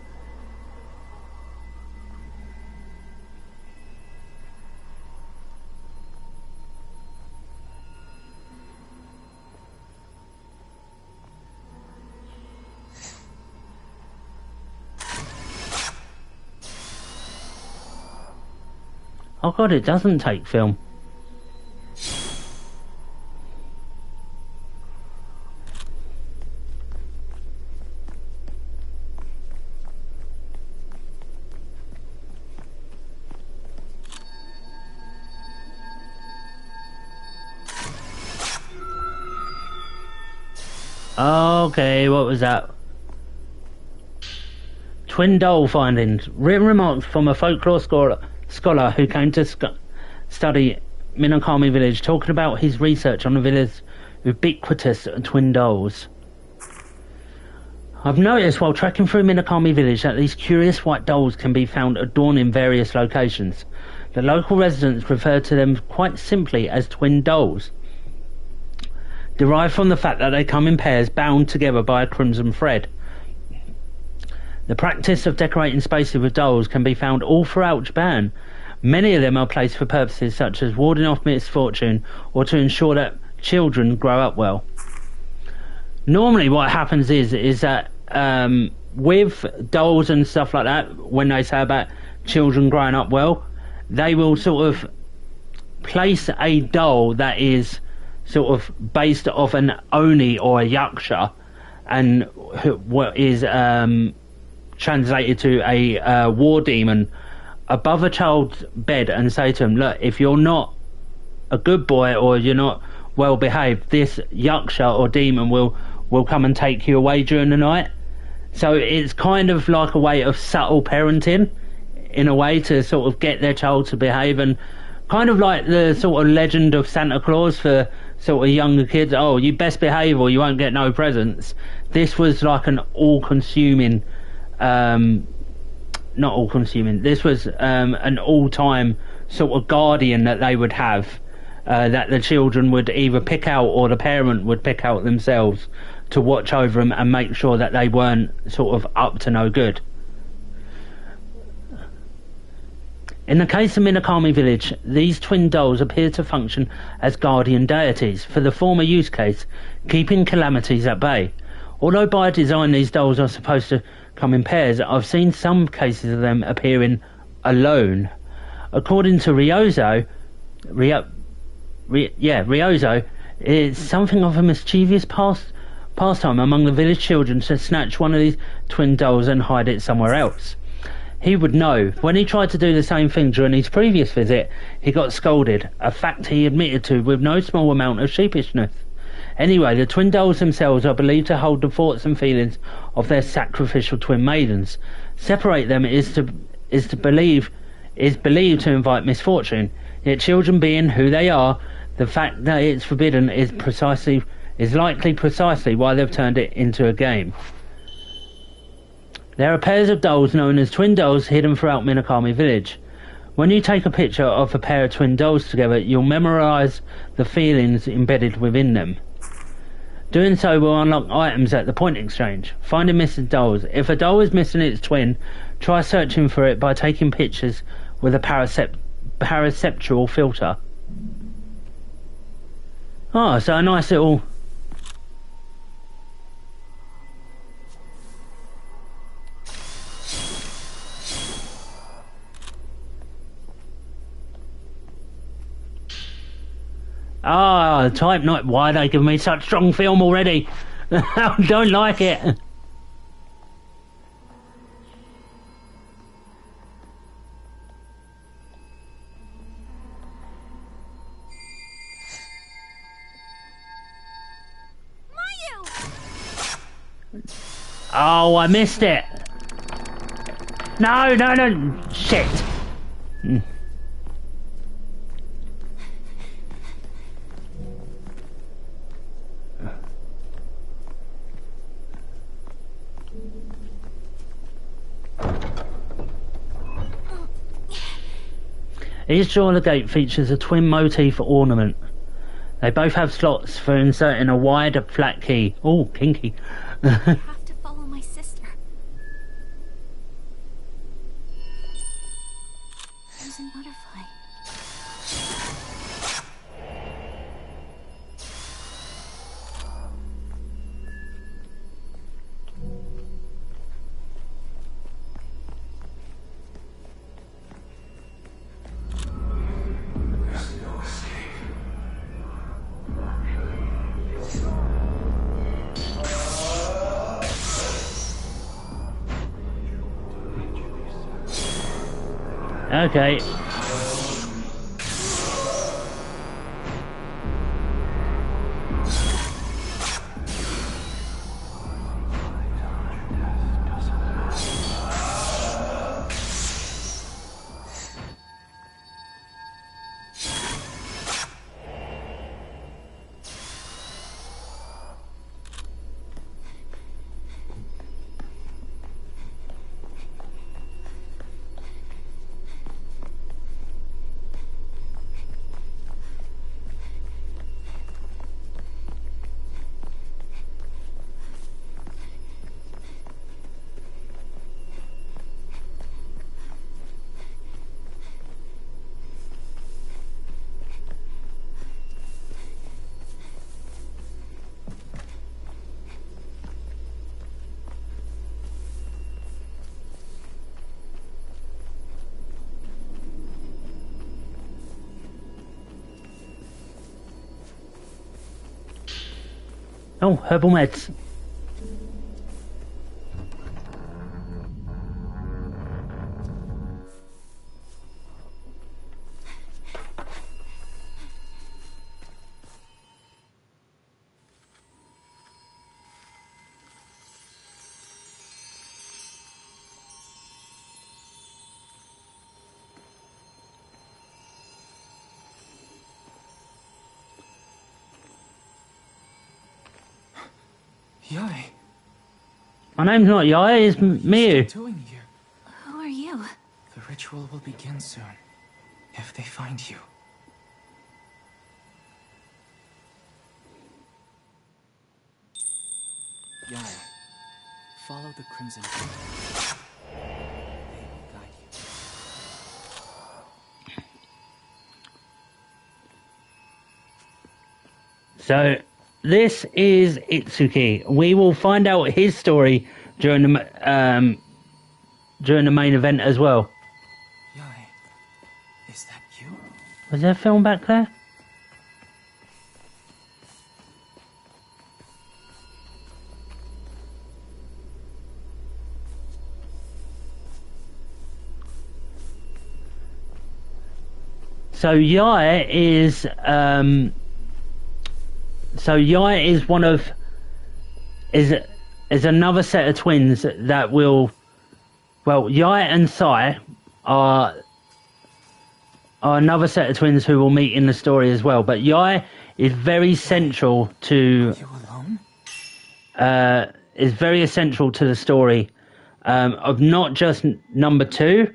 Oh god, it doesn't take film. Okay, what was that? Twin doll findings. Written remarks from a folklore scholar who came to study Minokami village, talking about his research on the village's ubiquitous twin dolls. I've noticed while trekking through Minokami village that these curious white dolls can be found adorning various locations. The local residents refer to them quite simply as twin dolls, derived from the fact that they come in pairs bound together by a crimson thread. The practice of decorating spaces with dolls can be found all throughout Japan. Many of them are placed for purposes such as warding off misfortune or to ensure that children grow up well. Normally what happens is that with dolls and stuff like that, when they say about children growing up well, they will sort of place a doll that is sort of based off an oni or a yaksha, and what is translated to a war demon, above a child's bed, and say to him, look, if you're not a good boy or you're not well behaved, this yaksha or demon will come and take you away during the night. So it's kind of like a way of subtle parenting, in a way, to sort of get their child to behave, and kind of like the sort of legend of Santa Claus for sort of younger kids. Oh, you best behave or you won't get no presents. This was like an all-consuming, not all-consuming, this was an all-time sort of guardian that they would have, that the children would either pick out or the parent would pick out themselves to watch over them and make sure that they weren't sort of up to no good. In the case of Minokami village, these twin dolls appear to function as guardian deities, for the former use case, keeping calamities at bay. Although by design these dolls are supposed to come in pairs, I've seen some cases of them appearing alone. According to Ryozo, Ryozo is something of a mischievous past pastime among the village children to snatch one of these twin dolls and hide it somewhere else. He would know. When he tried to do the same thing during his previous visit, he got scolded, a fact he admitted to with no small amount of sheepishness. Anyway, the twin dolls themselves are believed to hold the thoughts and feelings of their sacrificial twin maidens. Separate them is believed to invite misfortune. Yet children being who they are, the fact that it's forbidden is likely precisely why they've turned it into a game. There are pairs of dolls known as twin dolls hidden throughout Minokami Village. When you take a picture of a pair of twin dolls together, you'll memorize the feelings embedded within them. Doing so will unlock items at the point exchange. Finding missing dolls. If a doll is missing its twin, try searching for it by taking pictures with a paraceptual filter. Oh, so a nice little... Ah, Type Night. Why are they giving me such strong film already? I don't like it. Oh, I missed it. No, no, no. Shit. Each door on the gate features a twin motif ornament. They both have slots for inserting a wide, flat key. Oh, kinky. I have to follow my sister. Frozen butterfly. Okay. Oh, herbal meds. Yai. My name's not Yai, it's Miu. What are you doing here? Who are you? The ritual will begin soon. If they find you. Yai. Follow the crimson path. They will guide you. So, this is Itsuki. We will find out his story during the main event as well. Yai, is that you? Was there a film back there? So Yai is one of is another set of twins that will, well, Yai and Sai are another set of twins who will meet in the story as well. But Yai is very central to You alone? is very essential to the story of not just number 2,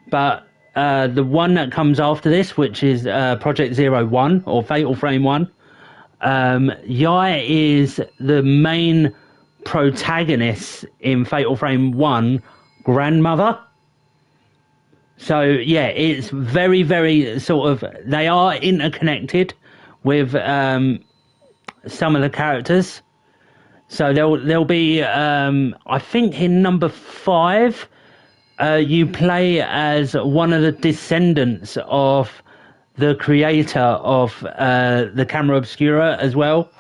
but the one that comes after this, which is Project 01 or Fatal Frame 1. Yai is the main protagonist in Fatal Frame 1, grandmother. So yeah, it's very, very sort of, they are interconnected with some of the characters. So there'll be I think in number 5 you play as one of the descendants of the creator of the camera obscura as well.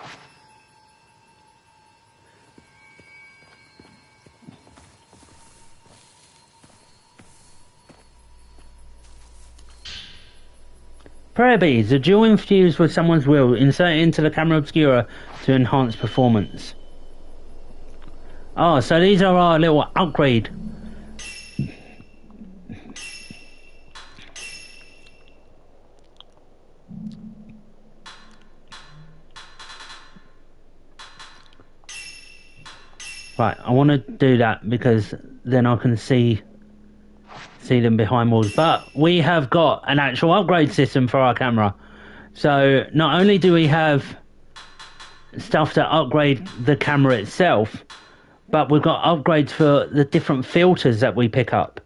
Prayer beads, a jewel infused with someone's will, insert into the camera obscura to enhance performance. Oh, so these are our little upgrade. Right, I want to do that because then I can see them behind walls. But we have got an actual upgrade system for our camera. So not only do we have stuff to upgrade the camera itself, but we've got upgrades for the different filters that we pick up.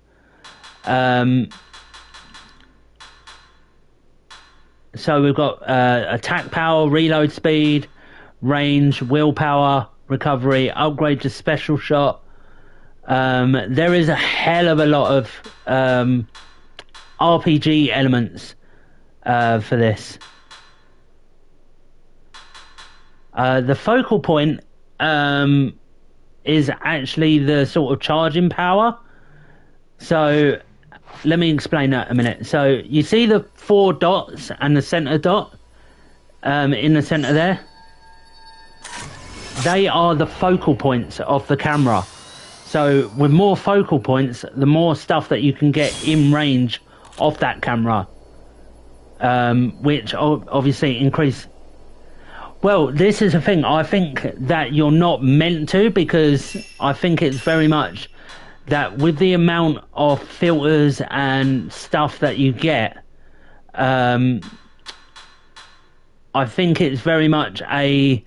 So we've got attack power, reload speed, range, willpower, recovery, upgrade to special shot. There is a hell of a lot of RPG elements for this. The focal point is actually the sort of charging power. So let me explain that a minute. So you see the 4 dots and the center dot in the center there? They are the focal points of the camera. So with more focal points, the more stuff that you can get in range of that camera, which obviously increase. Well, this is the thing. I think that you're not meant to, because I think it's very much that with the amount of filters and stuff that you get, I think it's very much a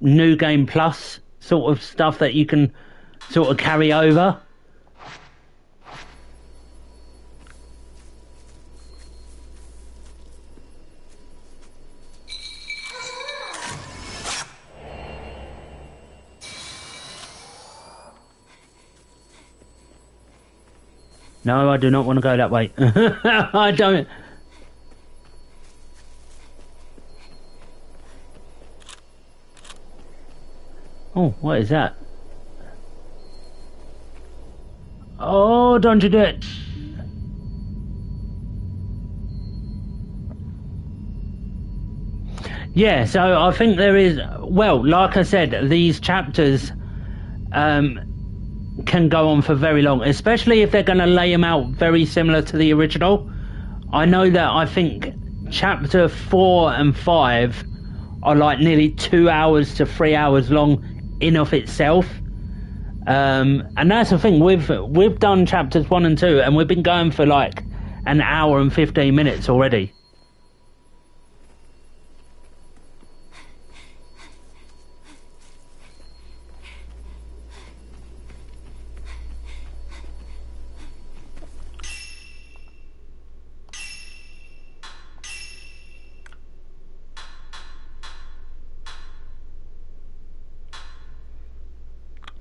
new game plus sort of stuff that you can sort of carry over. No, I do not want to go that way. I don't. Oh, what is that? Oh, don't you do it. Yeah, so I think there is, well, like I said, these chapters can go on for very long, especially if they're going to lay them out very similar to the original. I know that I think chapter 4 and 5 are like nearly 2 hours to 3 hours long in of itself, and that's the thing. We've done chapters 1 and 2 and we've been going for like an hour and 15 minutes already.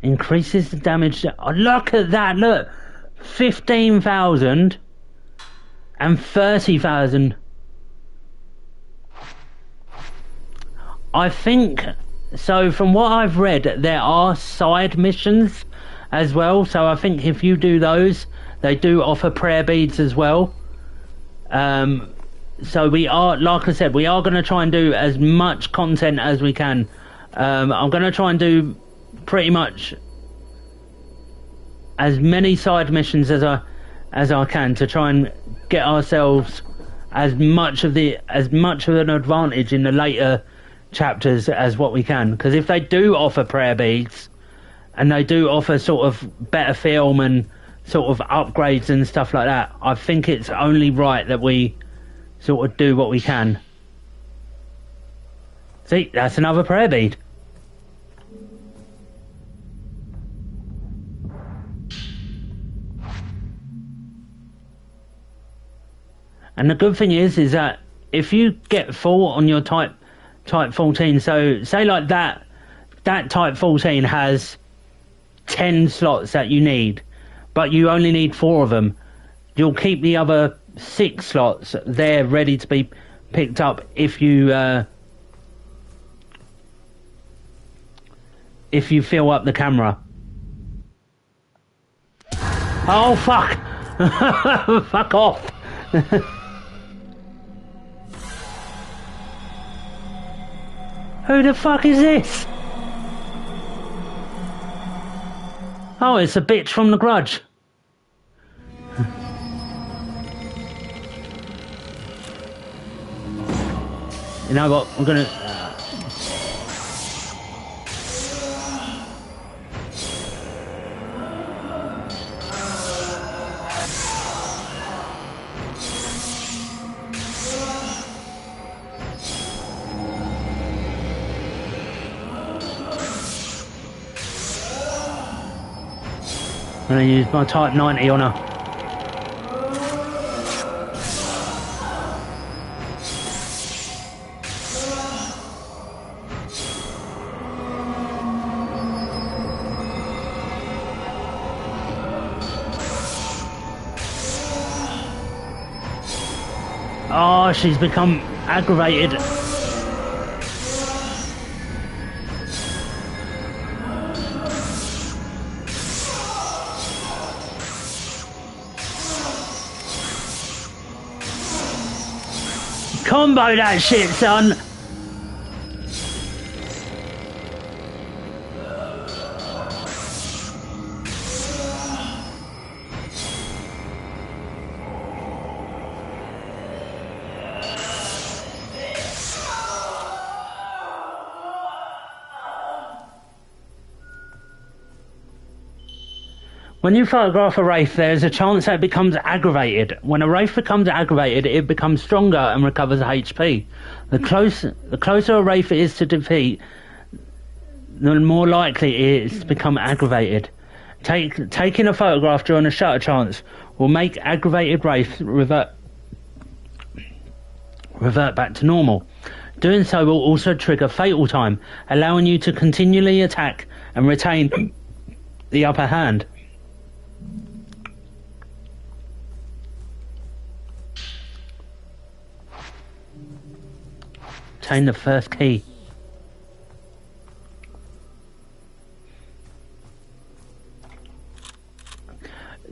Increases the damage. Oh, look at that, look. 15,000 and 30,000. I think, so from what I've read, there are side missions as well. So I think if you do those, they do offer prayer beads as well. So we are, like I said, we are going to try and do as much content as we can. I'm going to try and do pretty much as many side missions as I can to try and get ourselves as much of an advantage in the later chapters as what we can. Because if they do offer prayer beads and they do offer sort of better film and sort of upgrades and stuff like that, I think it's only right that we sort of do what we can. See, that's another prayer bead. And the good thing is that if you get full on your type 14, so say like that type 14 has 10 slots that you need, but you only need 4 of them, you'll keep the other 6 slots there ready to be picked up if you fill up the camera. Oh fuck! Fuck off! Who the fuck is this? Oh, it's a bitch from The Grudge. You know what? I'm gonna. I'm gonna use my Type 90 on her. Oh, she's become aggravated. Combo that shit, son! When you photograph a wraith, there's a chance that it becomes aggravated. When a wraith becomes aggravated, it becomes stronger and recovers HP. The closer a wraith is to defeat, the more likely it is to become aggravated. Taking a photograph during a shutter chance will make aggravated wraiths revert back to normal. Doing so will also trigger fatal time, allowing you to continually attack and retain the upper hand. Obtain the first key.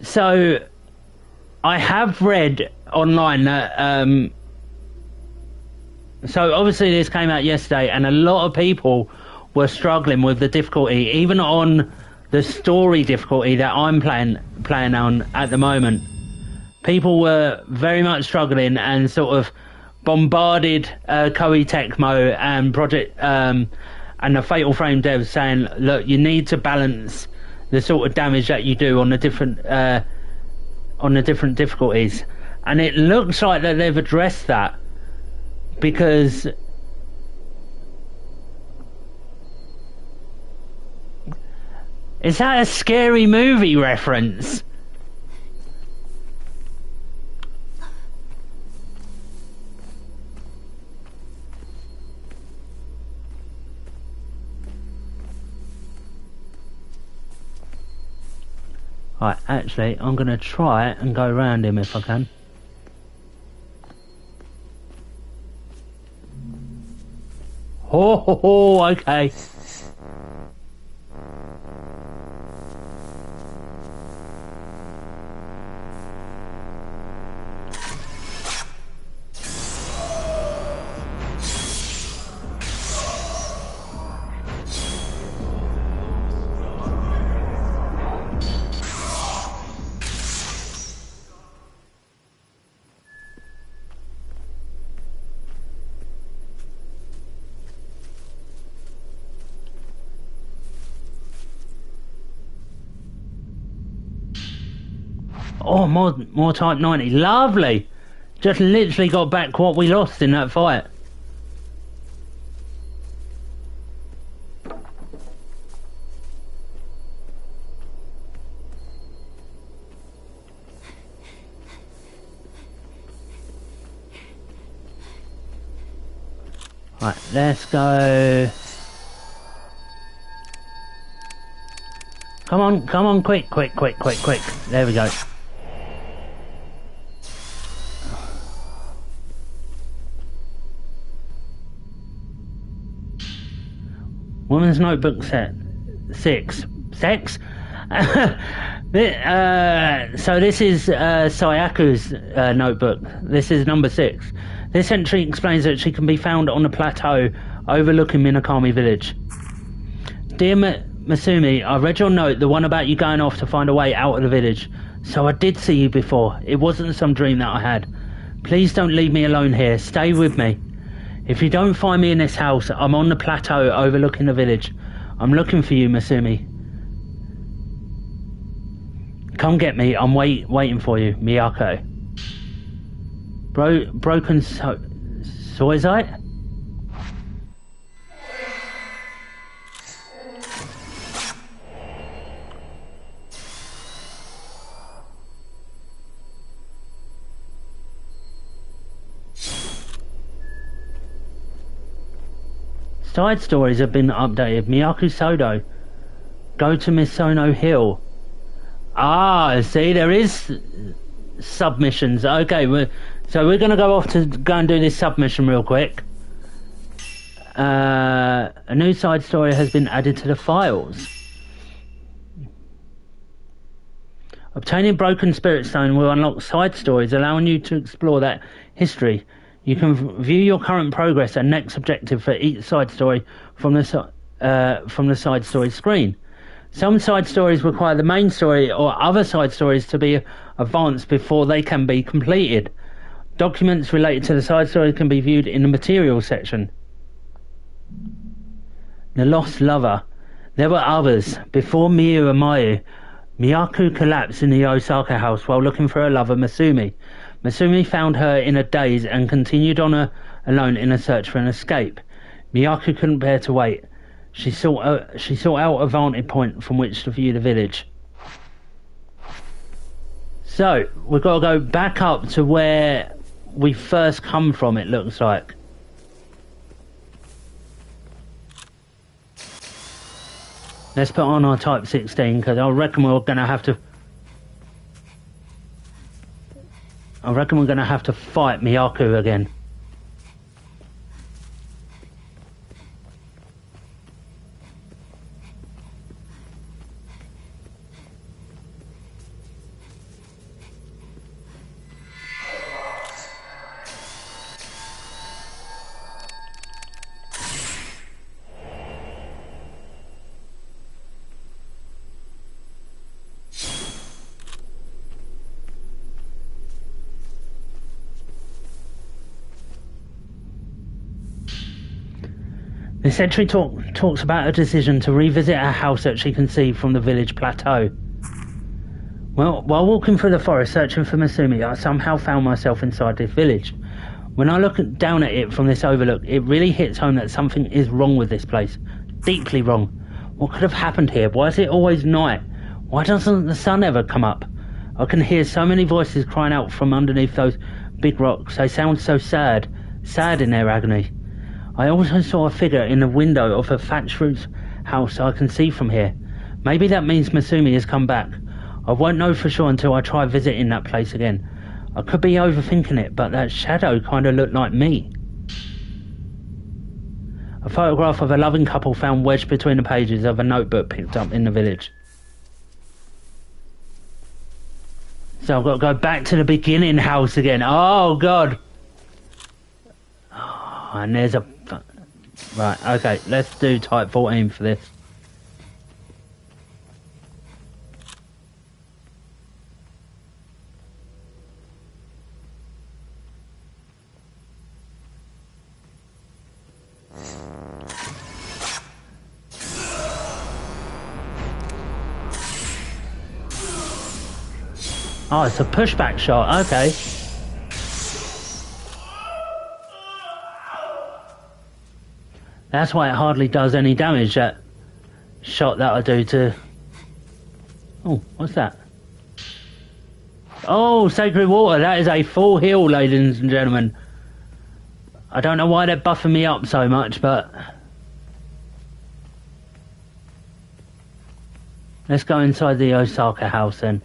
So, I have read online that, so obviously this came out yesterday and a lot of people were struggling with the difficulty, even on the story difficulty that I'm playing on at the moment. People were very much struggling and sort of bombarded Koei Tecmo and Project and the Fatal Frame devs saying, look, you need to balance the sort of damage that you do on the different difficulties, and it looks like that they've addressed that, because is that a Scary Movie reference? Right, actually, I'm going to try and go around him if I can. Oh, okay. Oh, more type 90. Lovely. Just literally got back what we lost in that fight. Right, let's go. Come on, quick. There we go. Woman's Notebook set 6. Sex? So this is Sayaku's notebook. This is number 6. This entry explains that she can be found on a plateau overlooking Minakami village. Dear Masumi, I read your note, the one about you going off to find a way out of the village. So I did see you before. It wasn't some dream that I had. Please don't leave me alone here. Stay with me. If you don't find me in this house, I'm on the plateau overlooking the village. I'm looking for you, Masumi. Come get me. I'm waiting for you, Miyako. Broken Soizite? Side stories have been updated. Miyaku Sodo. Go to Misono Hill. Ah, see, there is submissions. Okay, so we're going to go off to go and do this submission real quick. A new side story has been added to the files. Obtaining Broken Spirit Stone will unlock side stories, allowing you to explore that history. You can view your current progress and next objective for each side story from the side story screen. Some side stories require the main story or other side stories to be advanced before they can be completed. Documents related to the side story can be viewed in the materials section. The Lost Lover. There were others. Before Miyu and Mayu, Miyaku collapsed in the Osaka house while looking for her lover Masumi. Masumi found her in a daze and continued on alone in a search for an escape. Miyaku couldn't bear to wait. She sought out a vantage point from which to view the village. So, we've got to go back up to where we first come from, it looks like. Let's put on our Type 16, because I reckon we're going to have to... fight Miyaku again. This entry talks about a decision to revisit a house that she can see from the village plateau. Well, while walking through the forest searching for Masumi, I somehow found myself inside this village. When I look down at it from this overlook, it really hits home that something is wrong with this place. Deeply wrong. What could have happened here? Why is it always night? Why doesn't the sun ever come up? I can hear so many voices crying out from underneath those big rocks. They sound so sad in their agony. I also saw a figure in the window of a thatched roof house I can see from here. Maybe that means Masumi has come back. I won't know for sure until I try visiting that place again. I could be overthinking it, but that shadow kind of looked like me. A photograph of a loving couple found wedged between the pages of a notebook picked up in the village. So I've got to go back to the beginning house again. Oh, God. Oh, and there's a... Right, okay, let's do Type 14 for this. Oh, it's a pushback shot. Okay. That's why it hardly does any damage, that shot that I do to... Oh, what's that? Oh, sacred water. That is a full heal, ladies and gentlemen. I don't know why they're buffing me up so much, but... Let's go inside the Osaka house then.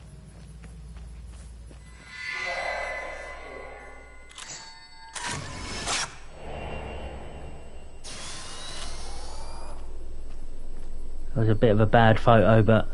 It was a bit of a bad photo, but...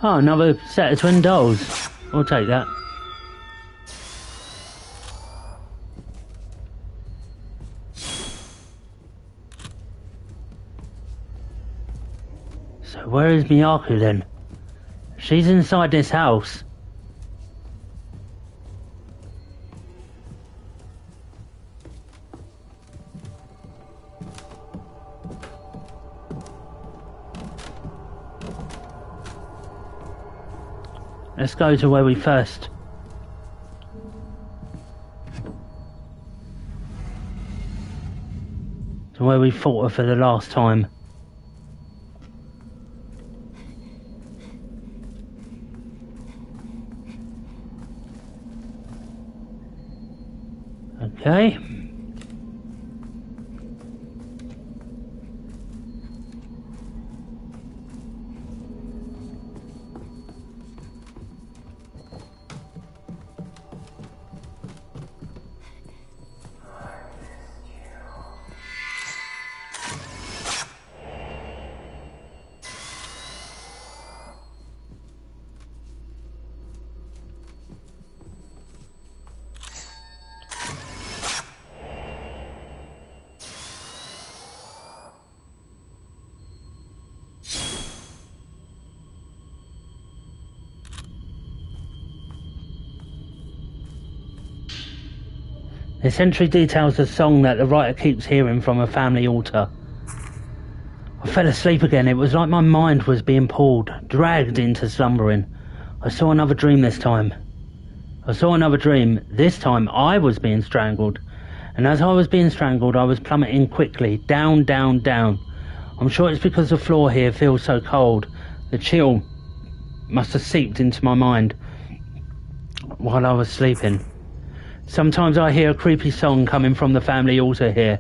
Oh, another set of twin dolls. We'll take that. So where is Miyako then? She's inside this house. Let's go to where we first... To where we fought her for the last time. Okay. This entry details a song that the writer keeps hearing from a family altar. I fell asleep again. It was like my mind was being pulled, dragged into slumbering. I saw another dream this time. This time I was being strangled. And as I was being strangled, I was plummeting quickly, down, down, down. I'm sure it's because the floor here feels so cold. The chill must have seeped into my mind while I was sleeping. Sometimes I hear a creepy song coming from the family altar here.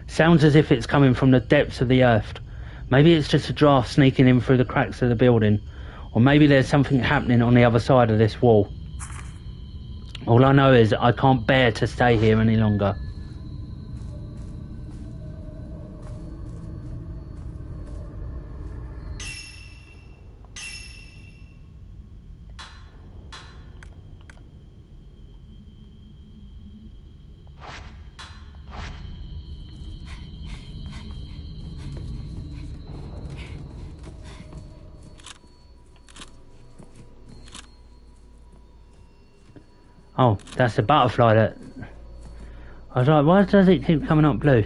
Sounds as if it's coming from the depths of the earth. Maybe it's just a draft sneaking in through the cracks of the building. Or maybe there's something happening on the other side of this wall. All I know is I can't bear to stay here any longer. Oh, that's the butterfly that... I was like, why does it keep coming up blue?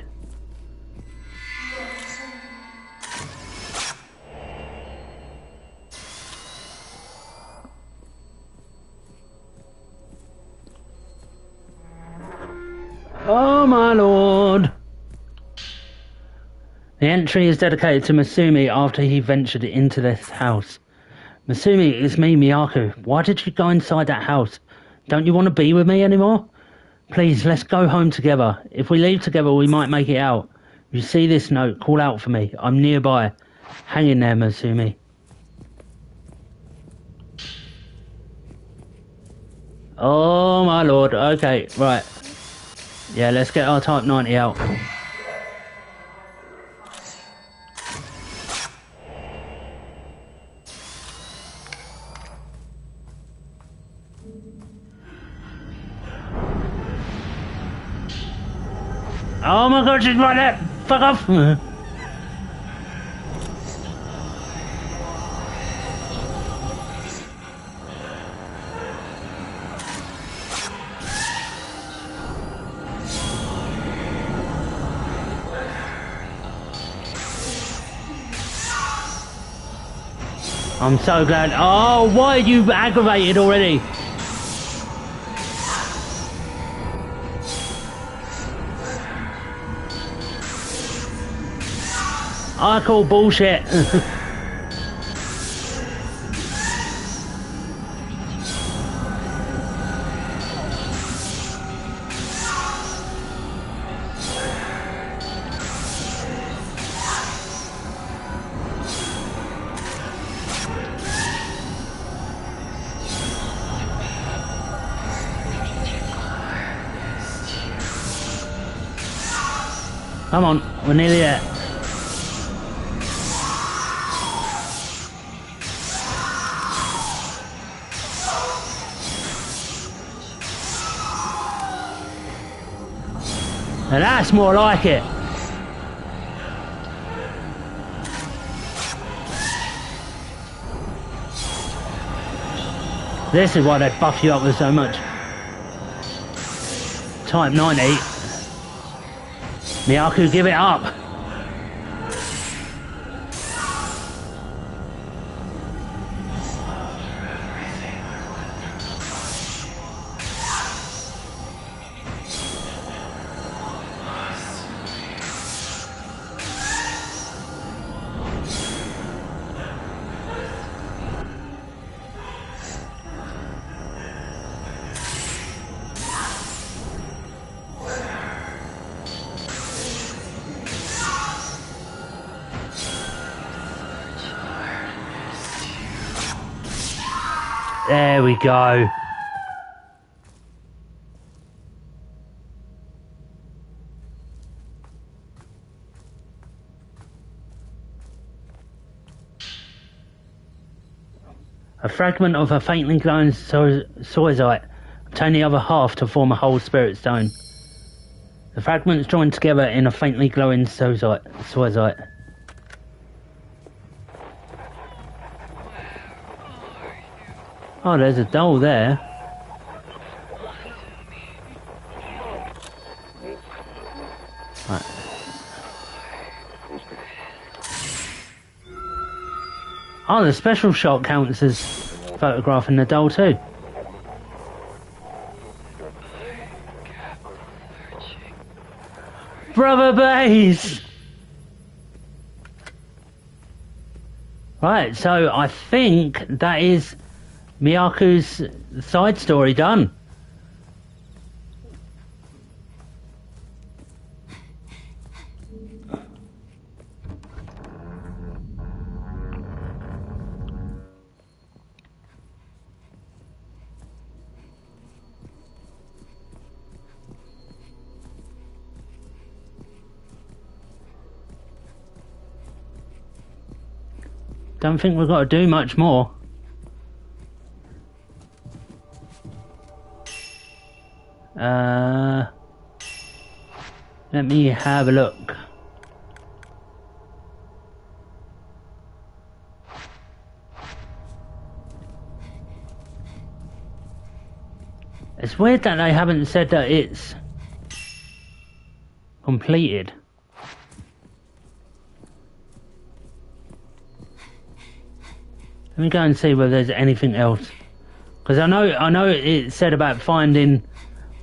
Oh my lord! The entry is dedicated to Masumi after he ventured into this house. Masumi, it's me, Miyako. Why did you go inside that house? Don't you want to be with me anymore? Please, let's go home together. If we leave together, we might make it out. If you see this note, call out for me. I'm nearby. Hang in there, Masumi. Oh, my lord. Okay, right. Yeah, let's get our Type 90 out. Oh my god, she's right there! Fuck off! I'm so glad. Oh, why are you aggravated already? I call bullshit. Come on, we're nearly there. Now that's more like it. This is why they buff you up with so much. Type 90. Miyaku, give it up. There we go. A fragment of a faintly glowing soizite. Obtain the other half to form a whole spirit stone. The fragments join together in a faintly glowing soizite. Oh, there's a doll there. Right. Oh, the special shot counts as photographing the doll too. Brother Bass! Right, so I think that is Miyaku's side story done. Don't think we've got to do much more. Let me have a look. It's weird that they haven't said that it's completed. Let me go and see whether there's anything else. Because I know it said about finding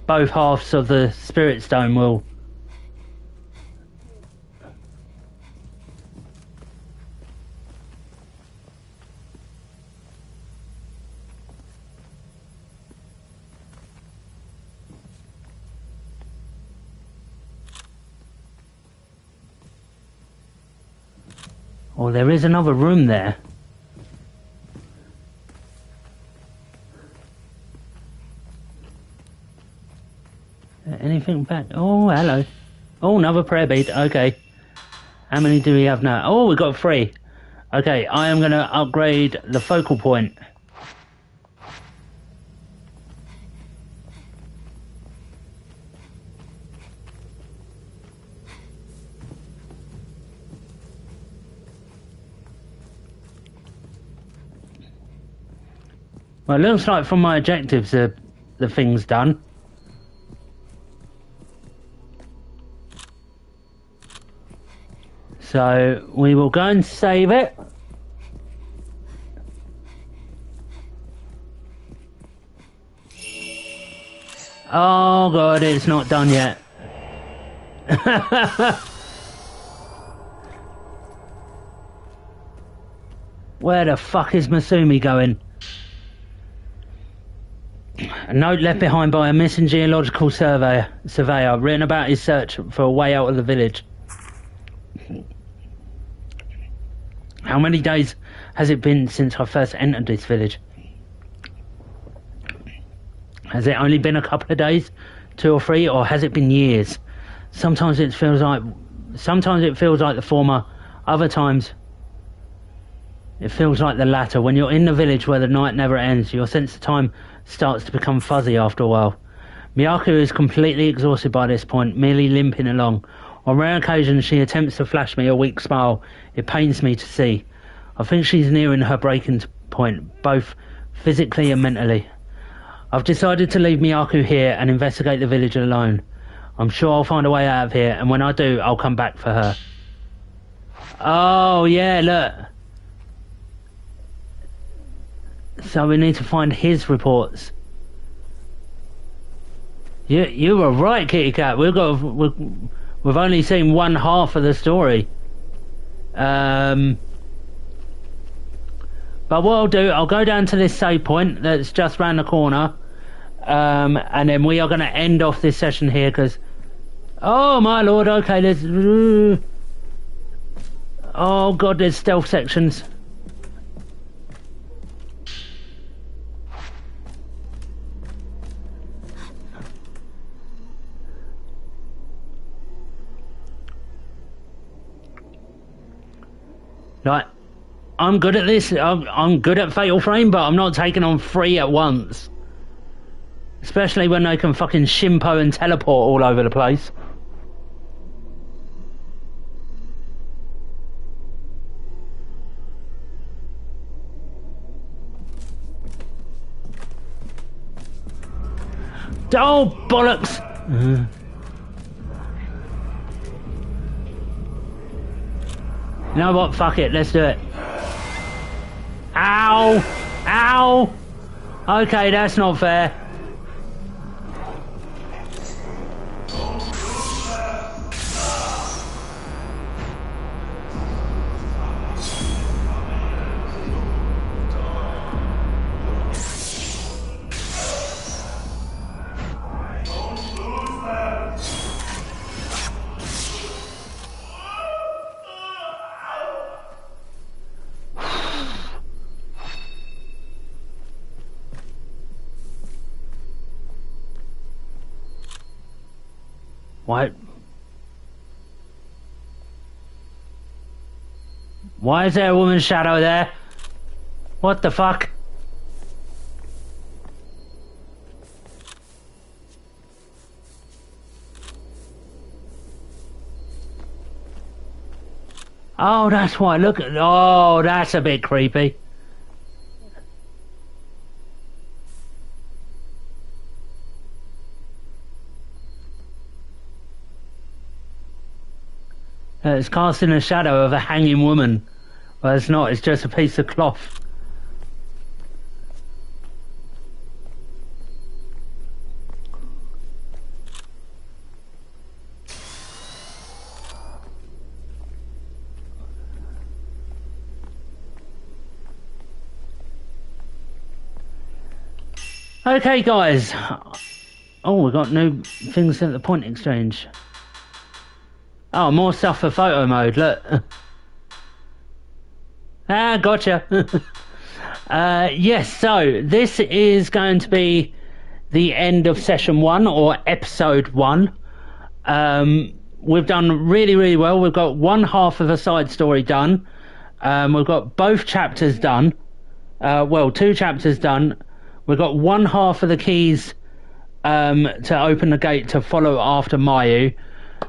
both halves of the spirit stone will. Oh, there is another room there. Anything back? Oh, hello. Oh, another prayer bead. Okay. How many do we have now? Oh, we got 3. Okay, I am going to upgrade the focal point. Well, it looks like from my objectives the thing's done. So we will go and save it. Oh god, it's not done yet. Where the fuck is Masumi going? A note left behind by a missing geological surveyor written about his search for a way out of the village. How many days has it been since I first entered this village? Has it only been a couple of days, 2 or 3, or has it been years? Sometimes it feels like the former, other times it feels like the latter. When you're in the village where the night never ends, your sense of time starts to become fuzzy after a while. Miyako is completely exhausted by this point, merely limping along. On rare occasions she attempts to flash me a weak smile. It pains me to see. I think she's nearing her breaking point, both physically and mentally. I've decided to leave Miyako here and investigate the village alone. I'm sure I'll find a way out of here, and when I do, I'll come back for her. Oh, yeah, look. So we need to find his reports. You were right, Kitty Cat. We've only seen one half of the story. But what I'll do, I'll go down to this save point that's just round the corner. And then we are going to end off this session here because... Oh my lord, okay, there's... Oh god, there's stealth sections. Like, I'm good at this, I'm good at Fatal Frame, but I'm not taking on 3 at once. Especially when they can fucking shimpo and teleport all over the place. Oh, bollocks! You know what? Fuck it, let's do it. Ow! Ow! Okay, that's not fair. Why is there a woman's shadow there? What the fuck? Oh, that's why. Look at... Oh, that's a bit creepy. It's casting a shadow of a hanging woman. Well, it's not. It's just a piece of cloth. Okay, guys. Oh, we got new things at the point exchange. Oh, more stuff for photo mode, look. Ah, gotcha. Yes, so this is going to be the end of session 1, or episode 1. We've done really, really well. We've got one half of a side story done. We've got both chapters done. Well, 2 chapters done. We've got one half of the keys to open the gate to follow after Mayu.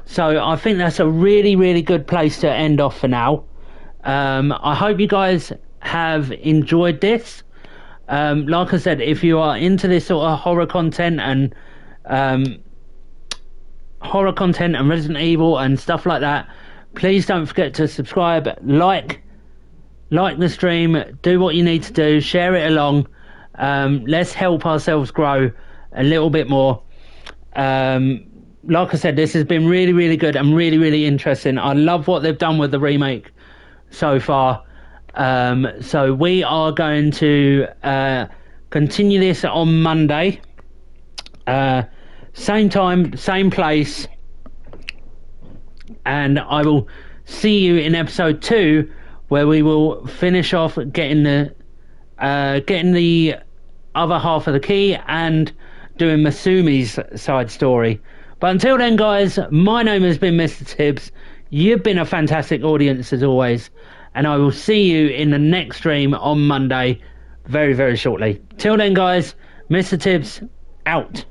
So I think that's a really, really good place to end off for now. I hope you guys have enjoyed this. Like I said, if you are into this sort of horror content and Resident Evil and stuff like that, please don't forget to subscribe, like the stream, do what you need to do, share it along. Let's help ourselves grow a little bit more. Like I said, this has been really, really good and really, really interesting. I love what they've done with the remake so far. So we are going to continue this on Monday. Same time, same place. And I will see you in episode 2, where we will finish off getting the other half of the key and doing Masumi's side story. But until then, guys, my name has been MrTibbz. You've been a fantastic audience as always, and I will see you in the next stream on Monday very, very shortly. Till then, guys, MrTibbz out.